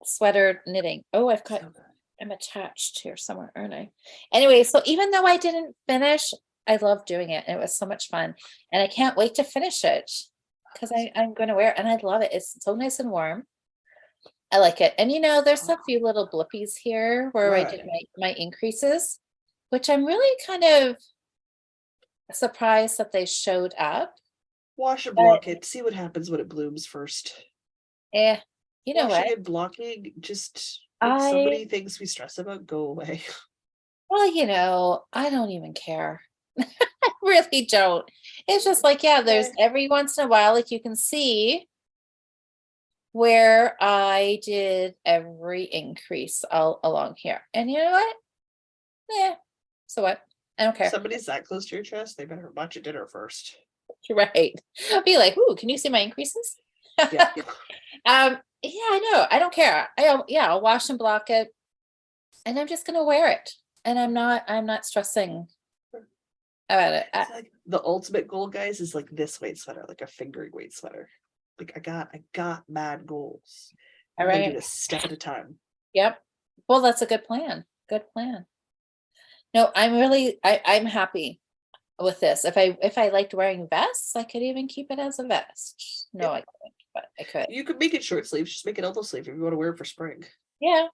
sweater knitting. Oh, so good. I'm attached here somewhere, aren't I? Anyway, so even though I didn't finish, I love doing it. It was so much fun. And I can't wait to finish it because I'm going to wear it and I love it. It's so nice and warm. I like it. And there's a few little blippies here where I did Right. my increases, which I'm really kind of surprised that they showed up. Wash and But block it. See what happens when it blooms first. eh, you know what? Washing and blocking just makes so I many things we stress about go away. well, I don't even care. I really don't. It's just like, yeah, there's Okay. every once in a while, like you can see where I did every increase all along here. And you know what? Yeah. So what? I don't care. Somebody's that close to your chest, they better watch your dinner first. You're right. I'll be like, ooh, can you see my increases? Yeah. Yeah, I know. I don't care. I'll wash and block it and I'm just gonna wear it. and I'm not stressing about it. It's like the ultimate goal, guys, is like this weight sweater, like a fingering weight sweater. Like I got mad goals. All I'm gonna do right. this step at a time. Yep. Well, that's a good plan. Good plan. No, I'm happy with this. If I liked wearing vests, I could even keep it as a vest. No, Yeah. I couldn't, but I could. You could make it short sleeves, just make it elbow sleeve if you want to wear it for spring. Yeah,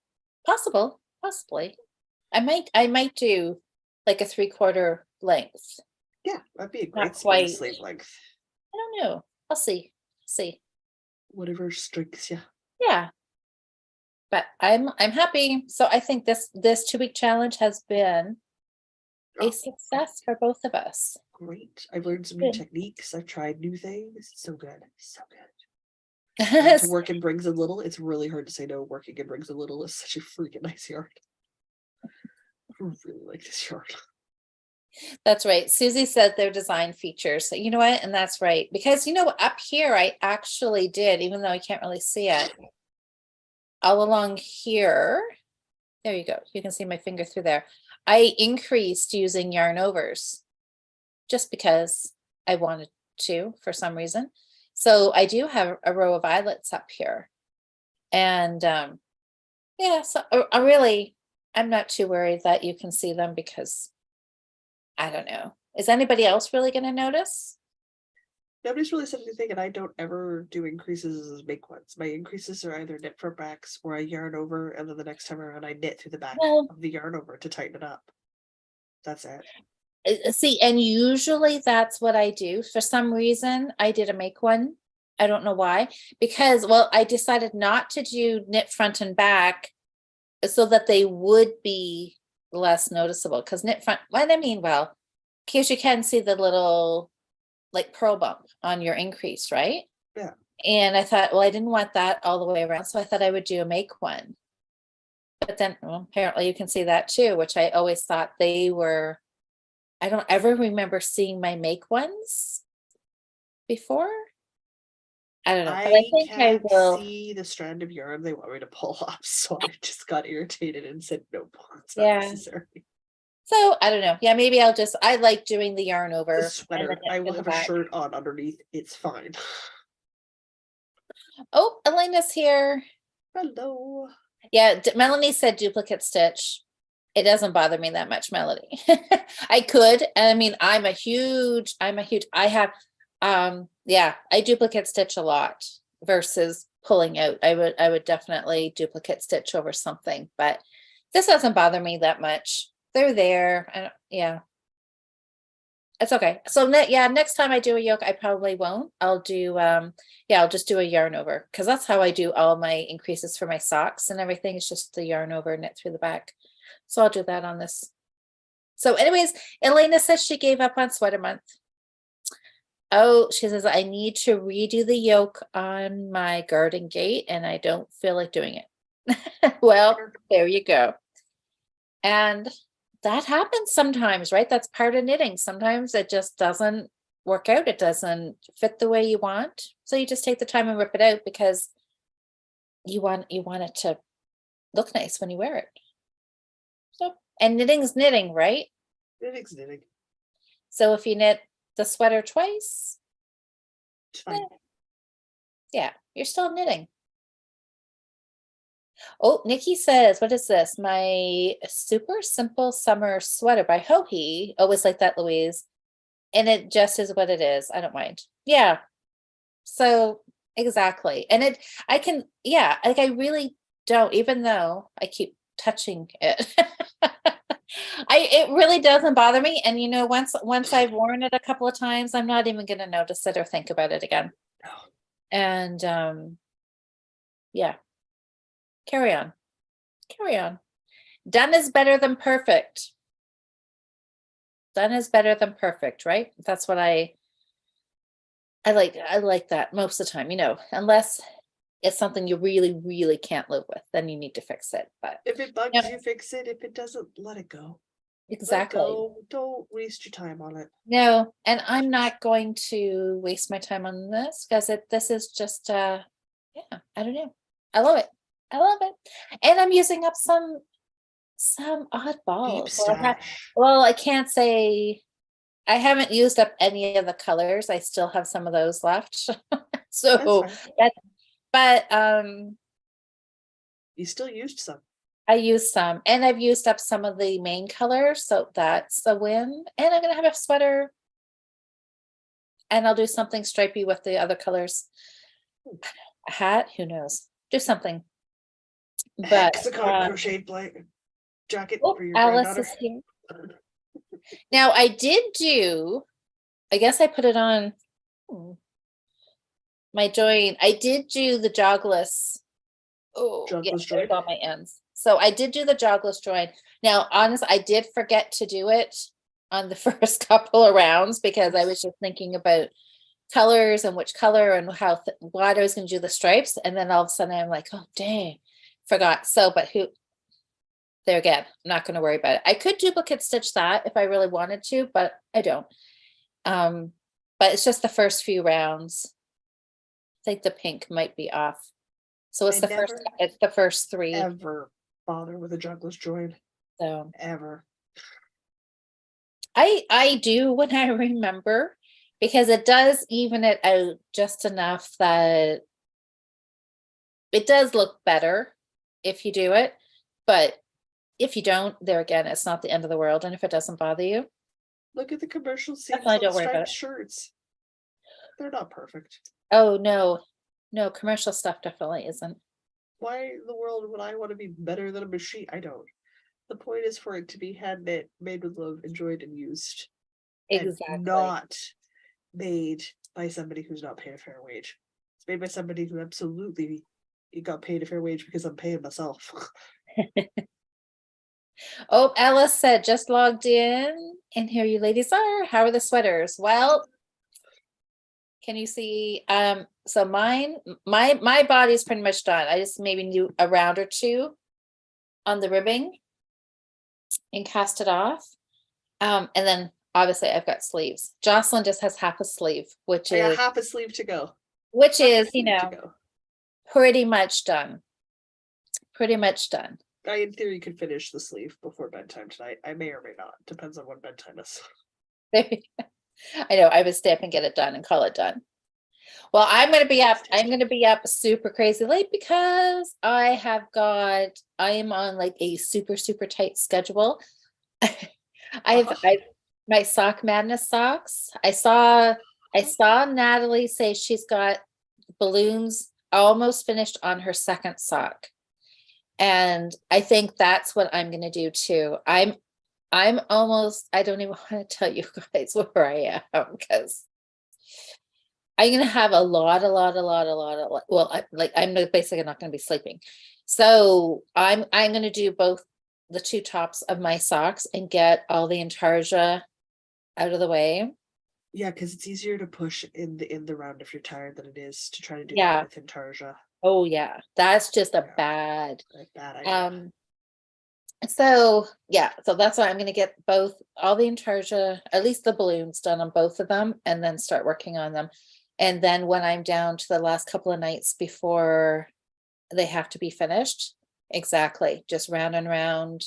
possibly. I might do like a 3/4 length. Yeah, that'd be a Not great spring quite. sleeve length. I don't know. I'll see. See. Whatever strikes you. Yeah. But I'm happy. So I think this 2-week challenge has been a Oh, success for both of us. great. I've learned some new Good. techniques. I've tried new things. So good. So good. To work in Briggs and Little, it's really hard to say no. Working in Briggs and Little is such a freaking nice yard. I really like this yard. That's right. Susie said their design features. So you know what? And that's right. Because up here I actually did, even though I can't really see it. All along here. There you go. You can see my finger through there. I increased using yarn overs just because I wanted to for some reason. So I do have a row of eyelets up here. And yeah, so I'm not too worried that you can see them because I don't know. Is anybody else really going to notice? Nobody's really said anything, and I don't ever do increases as big ones. My increases are either knit for backs or I yarn over, and then the next time around I knit through the back Well, of the yarn over to tighten it up. That's it. see, and usually that's what I do. For some reason, I did a make one. I don't know why, because, well, I decided not to do knit front and back so that they would be less noticeable. Because knit front, well, because you can see the little like pearl bump on your increase, right? Yeah. And I thought, well, I didn't want that all the way around, so I thought I would do a make one. But then, well, apparently you can see that too, which I always thought they were. I don't ever remember seeing my make ones before. I don't know, but I think I can't will. see the strand of yarn they want me to pull off, so I just got irritated and said, nope, it's not Yeah. necessary. So I don't know. Yeah, maybe I like doing the yarn over. The sweater, I will have a shirt on underneath. It's fine. Oh, Elena's here. Hello. Yeah, Melanie said duplicate stitch. It doesn't bother me that much, Melanie. I could, and I mean, I have, yeah, I duplicate stitch a lot versus pulling out. I would definitely duplicate stitch over something, but this doesn't bother me that much. They're there. Yeah. It's okay. So next time I do a yoke, I probably won't. I'll do, I'll just do a yarn over because that's how I do all my increases for my socks and everything. It's just the yarn over, knit through the back. So I'll do that on this. So anyways, Elena says she gave up on sweater month. Oh, she says, I need to redo the yoke on my garden gate and I don't feel like doing it. Well, there you go. And that happens sometimes, right? That's part of knitting. Sometimes it just doesn't work out. It doesn't fit the way you want. So you just take the time and rip it out because you want it to look nice when you wear it. So, and knitting's knitting, right? Knitting's knitting. So if you knit the sweater twice, It's fine. yeah, you're still knitting. Oh, Nikki says, what is this? My super simple summer sweater by Hohi. Always like that, Louise. And it just is what it is. I don't mind. Yeah. So exactly. And I really don't, even though I keep touching it. It really doesn't bother me. And once I've worn it a couple of times, I'm not even gonna notice it or think about it again. And yeah. Carry on. Done is better than perfect. Done is better than perfect, right? That's what I like that most of the time, unless it's something you really, really can't live with, then you need to fix it. But if it bugs you, fix it. If it doesn't, let it go. Exactly. Let it go. Don't waste your time on it. No, and I'm not going to waste my time on this because this is just I don't know. I love it. And I'm using up some some Deep oddballs. stash. Well, I can't say I haven't used up any of the colors. I still have some of those left. That's So fine. that, but You still used some. I used some, and I've used up some of the main colors, so that's a win. And I'm gonna have a sweater, and I'll do something stripy with the other colors. A hat, who knows? Do something. But Hexagon crocheted blanket jacket oh, for your Alice granddaughter. is here. Now I did do, I guess I put it on my join. I did do the jogless. Oh, yeah, Jogless there's joint. all my ends. So I did do the jogless join. Now, honestly, I did forget to do it on the first couple of rounds because I was just thinking about colors and which color and how wide I was going to do the stripes. And then all of a sudden I'm like, oh, dang, forgot. So, but who, there again, I'm not going to worry about it. I could duplicate stitch that if I really wanted to, but I don't. But it's just the first few rounds. I think the pink might be off. So it's it's the first three. Ever bother with a jogless joint. So Ever. I do when I remember, because it does even it out just enough that it does look better if you do it. But if you don't, there again, it's not the end of the world. And if it doesn't bother you, Look at the commercial seams definitely on don't worry about striped it. shirts. They're not perfect. Oh no, commercial stuff definitely isn't. Why in the world would I want to be better than a machine? I don't. The point is for it to be hand knit, made with love, enjoyed and used. Exactly. And not made by somebody who's not paid a fair wage. It's made by somebody who absolutely got paid a fair wage because I'm paying myself. Oh, Alice said just logged in, and here you ladies are. How are the sweaters? Well, can you see? So mine, my body's pretty much done. I just maybe do a round or two on the ribbing and cast it off. And then obviously I've got sleeves. Jocelyn just has half a sleeve, which I got is half a sleeve to go. which Half a is, you sleeve to know, go. pretty much done. Pretty much done. I, in theory, could finish the sleeve before bedtime tonight. I may or may not. Depends on when bedtime is. I know I would stay up and get it done and call it done. Well, I'm going to be up. I'm going to be up super crazy late because I am on like a super tight schedule. I've my sock madness socks. I saw Natalie say she's got balloons almost finished on her second sock. And I think that's what I'm going to do too. I'm almost, I don't even want to tell you guys where I am because I'm going to have a lot, well, I'm basically not going to be sleeping. So I'm going to do both the two tops of my socks and get all the intarsia out of the way. Yeah, because it's easier to push in the round if you're tired than it is to try to do Yeah. that with intarsia. Oh yeah, that's just a bad idea. So yeah, so that's why I'm going to get all the intarsia, at least the balloons done on both of them, and then start working on them. And then when I'm down to the last couple of nights before they have to be finished, exactly, just round and round,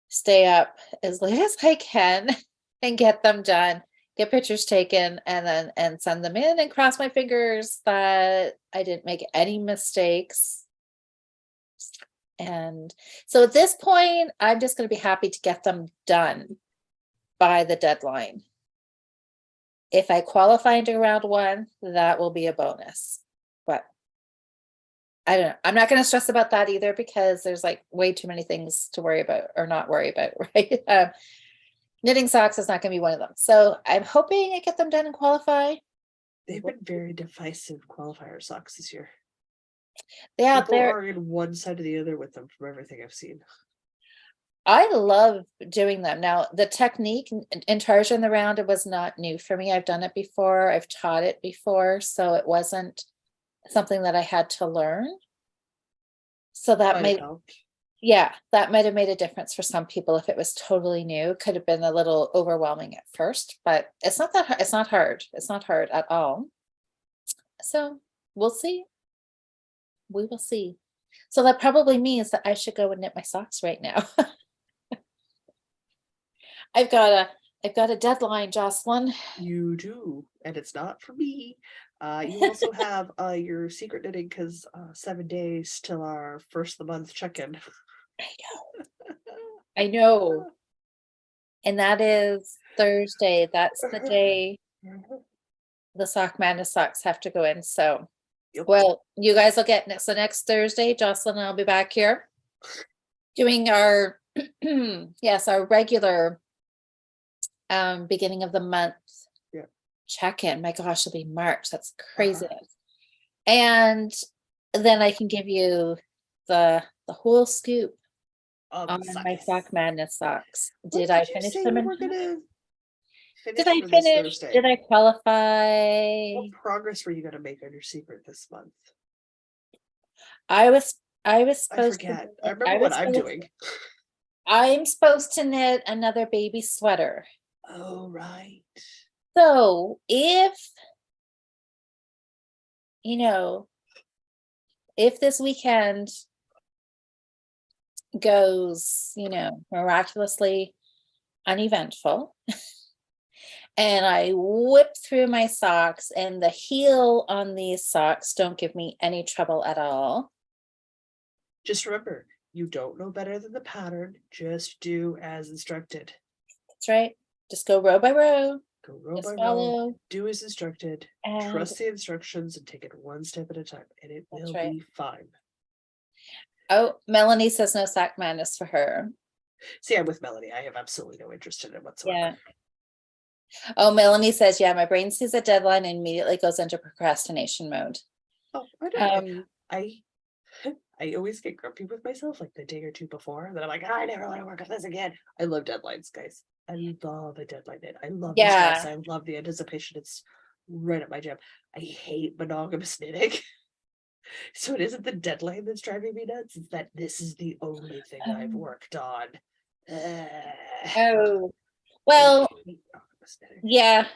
stay up as late as I can and get them done, get pictures taken, and send them in and cross my fingers that I didn't make any mistakes. And so at this point, I'm just going to be happy to get them done by the deadline. If I qualify into round one, that will be a bonus. But I don't know. I'm not going to stress about that either because there's like way too many things to worry about or not worry about, right? Knitting socks is not going to be one of them. So I'm hoping I get them done and qualify. They've been very divisive qualifier socks this year. Yeah, people are in one side or the other with them from everything I've seen. I love doing them. Now, the technique intarsia in the round, it was not new for me. I've done it before. I've taught it before. So it wasn't something that I had to learn. So that might have made a difference for some people. If it was totally new, it could have been a little overwhelming at first, but it's not hard. It's not hard at all. So we'll see. We will see. So that probably means that I should go and knit my socks right now. I've got a deadline, Jocelyn. You do, and it's not for me. You also have your secret knitting because 7 days till our first of the month check-in. I know. I know. And that is Thursday. That's the day the Sock Madness socks have to go in. So, Yep. well, you guys will get next Thursday. Jocelyn and I'll be back here doing our yes, our regular beginning of the month check-in. My gosh, it'll be March. That's craziness. And then I can give you the whole scoop on my Sock Madness socks. Did I finish them in time? Did I finish? Did I qualify? What progress were you gonna make on your secret this month? I was I supposed to forget. I remember what I'm doing. I'm supposed to knit another baby sweater. Oh, right. So if, you know, if this weekend goes, you know, miraculously uneventful, and I whip through my socks and the heel on these socks don't give me any trouble at all. Just remember, you don't know better than the pattern. Just do as instructed. That's right. Just go row by row. Go row Just by row. follow. Do as instructed. And trust the instructions and take it one step at a time, and it will be fine. Oh, Melanie says no Sock Madness for her. See, I'm with Melanie. I have absolutely no interest in it whatsoever. Yeah. Oh, Melanie says, yeah, my brain sees a deadline and immediately goes into procrastination mode. Oh, I don't. I always get grumpy with myself like the day or two before. Then I'm like, I never want to work on this again. I love deadlines, guys. I love a deadline. I love the stress. I love the anticipation. It's right up my jam. I hate monogamous knitting. So it isn't the deadline that's driving me nuts. It's that this is the only thing I've worked on. Oh, well, yeah.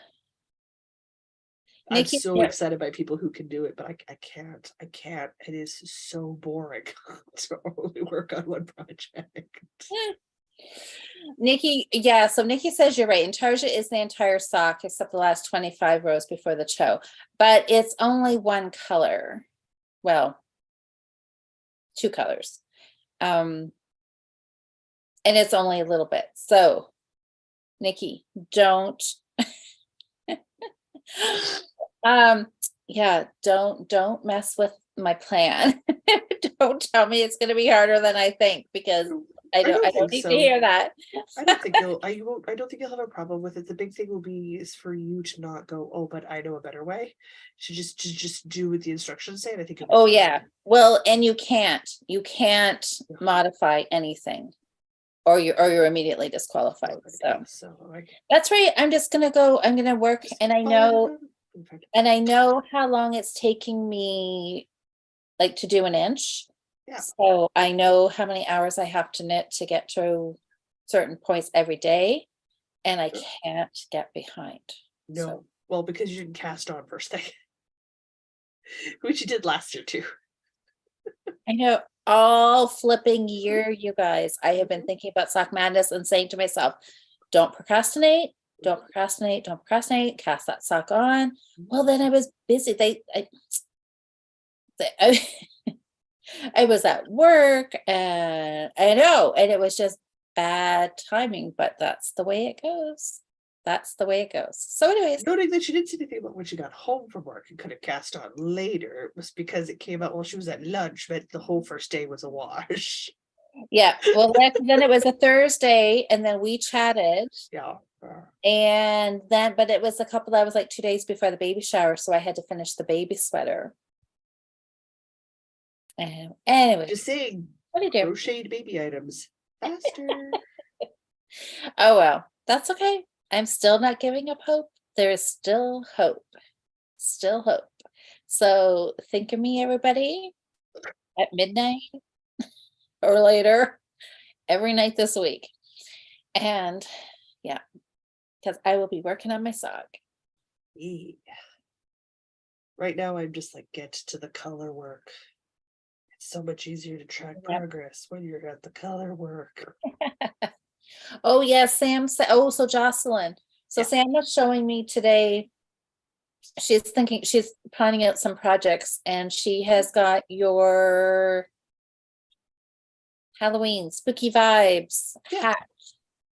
I'm so excited by people who can do it, but I can't. It is so boring to only work on one project. Nikki, yeah, so Nikki says you're right. Intarsia is the entire sock except the last 25 rows before the toe, but it's only one color. Well, two colors. And it's only a little bit. So, Nikki, don't yeah, don't mess with my plan. Don't tell me it's going to be harder than I think, because I don't need to hear that. I don't think you'll have a problem with it. The big thing will be is for you to not go, oh, but I know a better way. To just do what the instructions say. And I think oh yeah. Well, and you can't modify anything, or you're immediately disqualified. So that's right. I'm just gonna go. I'm gonna work, and I know how long it's taking me, like, to do an inch. Yeah. So I know how many hours I have to knit to get to certain points every day, and I can't get behind. No, so. Well, because you didn't cast on first thing, which you did last year too. I know, all flipping year, you guys. I have been thinking about Sock Madness and saying to myself, don't procrastinate, don't procrastinate, don't procrastinate, cast that sock on. Well, then I was busy. I was at work, and I know, and it was just bad timing, but that's the way it goes. That's the way it goes. So anyways, noting that she didn't say anything about when she got home from work and could have cast on later, it was because it came out while she was at lunch, but the whole first day was a wash. Yeah, well, then it was a Thursday, and then we chatted. Yeah. And then, but it was that was like 2 days before the baby shower, so I had to finish the baby sweater. And anyway, just saying, what do you do? Crocheted baby items faster. Oh well, that's okay. I'm still not giving up hope. There is still hope. Still hope. So think of me, everybody, at midnight or later every night this week. And yeah, because I will be working on my sock. Yeah. Right now I'm just like, get to the color work. So much easier to track Yep. progress when you're at the color work. Oh, yes, Sam said, oh, so Jocelyn. So Yeah. Sam was showing me today. She's planning out some projects and she has got your Halloween spooky vibes Yeah. hat.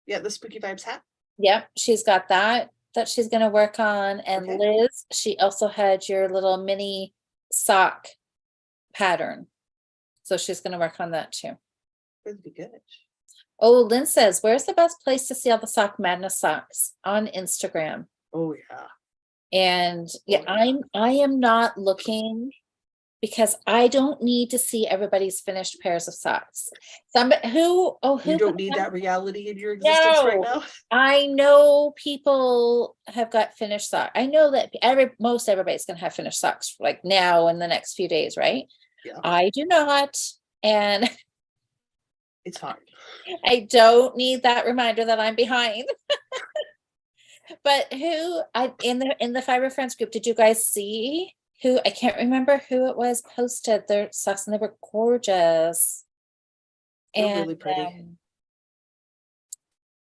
Yeah, the Spooky Vibes hat. Yep, she's got that she's gonna work on. And Okay. Liz, she also had your little mini sock pattern. So she's gonna work on that too. That'd be good. Oh, Lynn says, where's the best place to see all the Sock Madness socks? On Instagram. Oh yeah. And yeah, Oh, yeah. I am not looking because I don't need to see everybody's finished pairs of socks. Somebody who You don't need that reality in your existence right now. I know people have got finished socks. I know that most everybody's gonna have finished socks like now in the next few days, right? Yeah. I do not, and It's hard. I don't need that reminder that I'm behind. But in the Fiber Friends group, did you guys see who, I can't remember who it was, posted their socks, and they were gorgeous. They're And really pretty.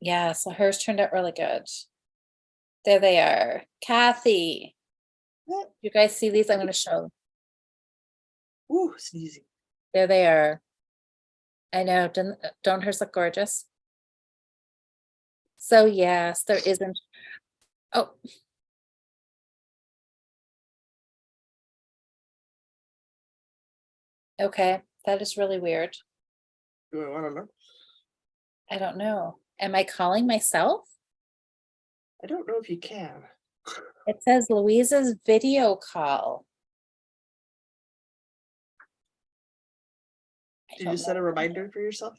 yeah, so hers turned out really good. There they are. Kathy, you guys see these? I'm going to show. Ooh, sneezy. There they are. I know, don't hers look gorgeous? So yes, there isn't. Oh. Okay, that is really weird. I don't know. I don't know. Am I calling myself? I don't know if you can. It says Louisa's video call. Did you set a reminder for yourself?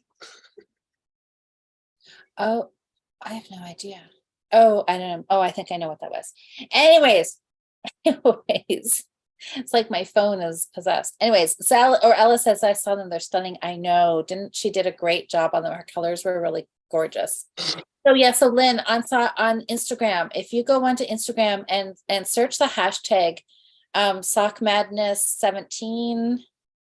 Oh, I have no idea. Oh, I don't know. Oh, I think I know what that was. Anyways, it's like my phone is possessed. Anyways, Ella says, I saw them. They're stunning. I know. She did a great job on them. Her colors were really gorgeous. So yeah, so Lynn on Instagram, if you go onto Instagram and search the hashtag Sock Madness 17,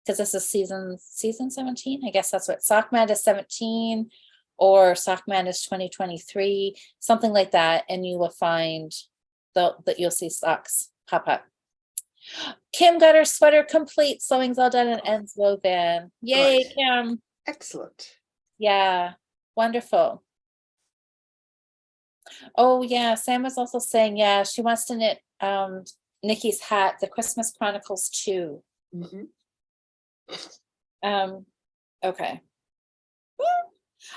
because this is season 17, I guess that's what Sock Madness 17 or Sock Madness 2023, something like that, and you will find that you'll see socks pop up. Kim got her sweater complete, sewing's all done and ends woven. Yay, Good. Kim. Excellent. Yeah, wonderful. Oh yeah, Sam was also saying, yeah, she wants to knit Nikki's hat, the Christmas Chronicles 2. Mm-hmm. Okay.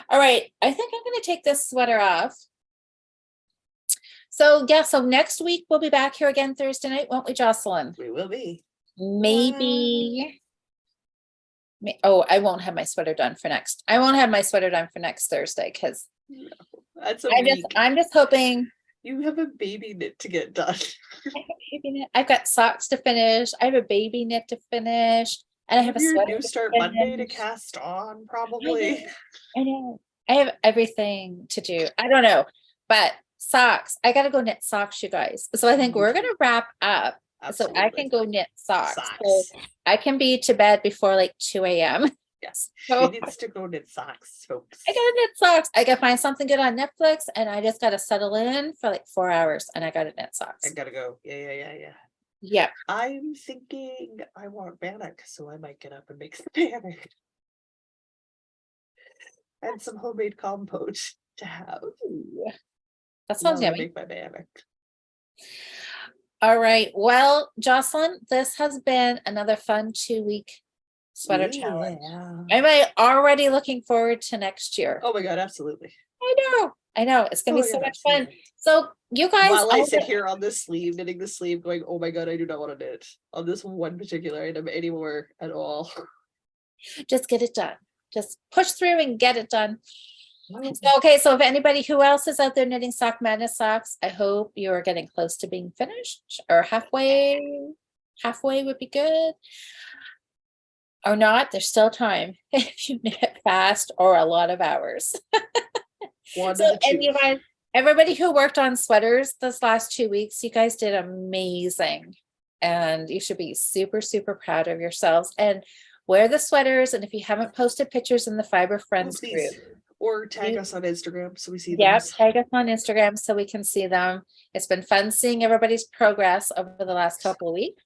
All right, I think I'm gonna take this sweater off. So yeah, so next week we'll be back here again Thursday night, won't we, Jocelyn? We will be. Maybe. Oh, I won't have my sweater done for next. I won't have my sweater done for next Thursday because that's a I'm just hoping. You have a baby knit to get done. I've got socks to finish. I have a baby knit to finish, and I have a your sweater new start Monday to cast on. Probably. I know. I have everything to do. I don't know, but socks. I gotta go knit socks, you guys. So I think we're gonna wrap up. Absolutely. So I can go knit socks. So I can be to bed before like 2 a.m. Yes, she needs to go knit socks, folks. I gotta knit socks. I gotta find something good on Netflix, and I just gotta settle in for like 4 hours, and I gotta knit socks. I gotta go. Yeah. Yeah. I'm thinking I want bannock, so I might get up and make some bannock. And some homemade compote to have. Ooh. That sounds yummy. Make my bannock. All right. Well, Jocelyn, this has been another fun 2-week sweater challenge. Am I already looking forward to next year? Oh my God, absolutely. I know. It's gonna be so much fun. So you guys, while I sit here on this sleeve, knitting the sleeve, going, oh my God, I do not want to knit on this one particular item anymore at all. Just get it done. Just push through and get it done. So, okay, so if anybody who else is out there knitting Sock Madness socks, I hope you're getting close to being finished, or halfway. Halfway would be good. Or not, there's still time if you knit fast or a lot of hours. So, and you guys, everybody who worked on sweaters this last 2 weeks, you guys did amazing. And you should be super, super proud of yourselves. And wear the sweaters. And if you haven't posted pictures in the Fiber Oh, Friends group, please. Or tag You- us on Instagram so we see yeah, those. tag us on Instagram so we can see them. It's been fun seeing everybody's progress over the last couple of weeks.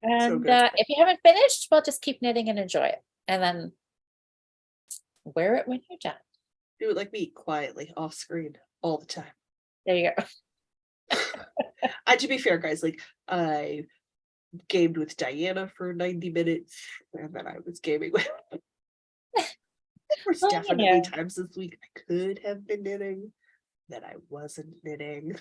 And good. if you haven't finished, well, just keep knitting and enjoy it. And then wear it when you're done. Do it like me, quietly, off screen, all the time. There you go. To be fair, guys, like I gamed with Diana for 90 minutes, and then I was gaming with. There was Oh, definitely yeah. times this week I could have been knitting, that I wasn't knitting.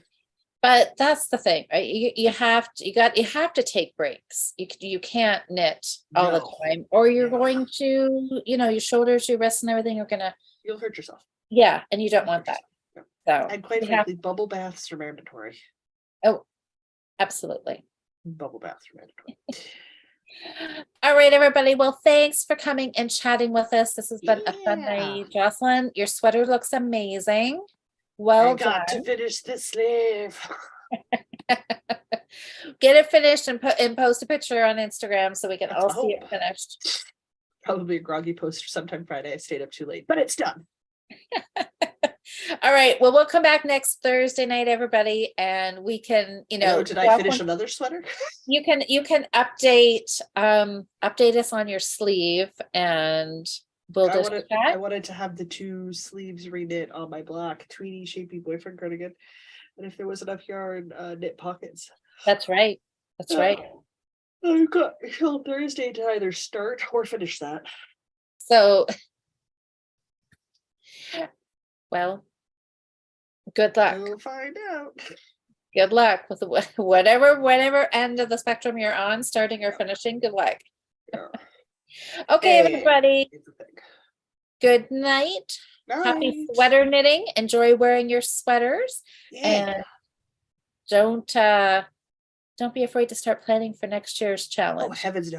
But that's the thing, right? You have to take breaks. You can't knit all the No. time, or you're Yeah. going to, your shoulders, your wrists and everything are gonna, You'll hurt yourself. yeah, and you don't want that. No. So And quite you have- frankly, bubble baths are mandatory. oh, absolutely. Bubble baths are mandatory. All right, everybody. Well, thanks for coming and chatting with us. This has been a fun Yeah. night. Jocelyn, your sweater looks amazing. Well I got done. to finish the sleeve. Get it finished and post a picture on Instagram so we can That's all the see it hope. finished. Probably a groggy post sometime Friday. I stayed up too late, but it's done. All right. Well, we'll come back next Thursday night, everybody, and we can, Did I finish another sweater? you can update us on your sleeve, and we'll I just chat. wanted to have the two sleeves reknit on my black tweedy shapy boyfriend cardigan, and if there was enough yarn, knit pockets. That's right. That's right. I've got till Thursday to either start or finish that. So, well, good luck. We'll find out. Good luck with whatever end of the spectrum you're on, starting or finishing. Good luck. Yeah. Okay, everybody. It's a thing. Good night. Happy Night. sweater knitting. Enjoy wearing your sweaters. Yeah. And don't be afraid to start planning for next year's challenge. Oh, heavens no.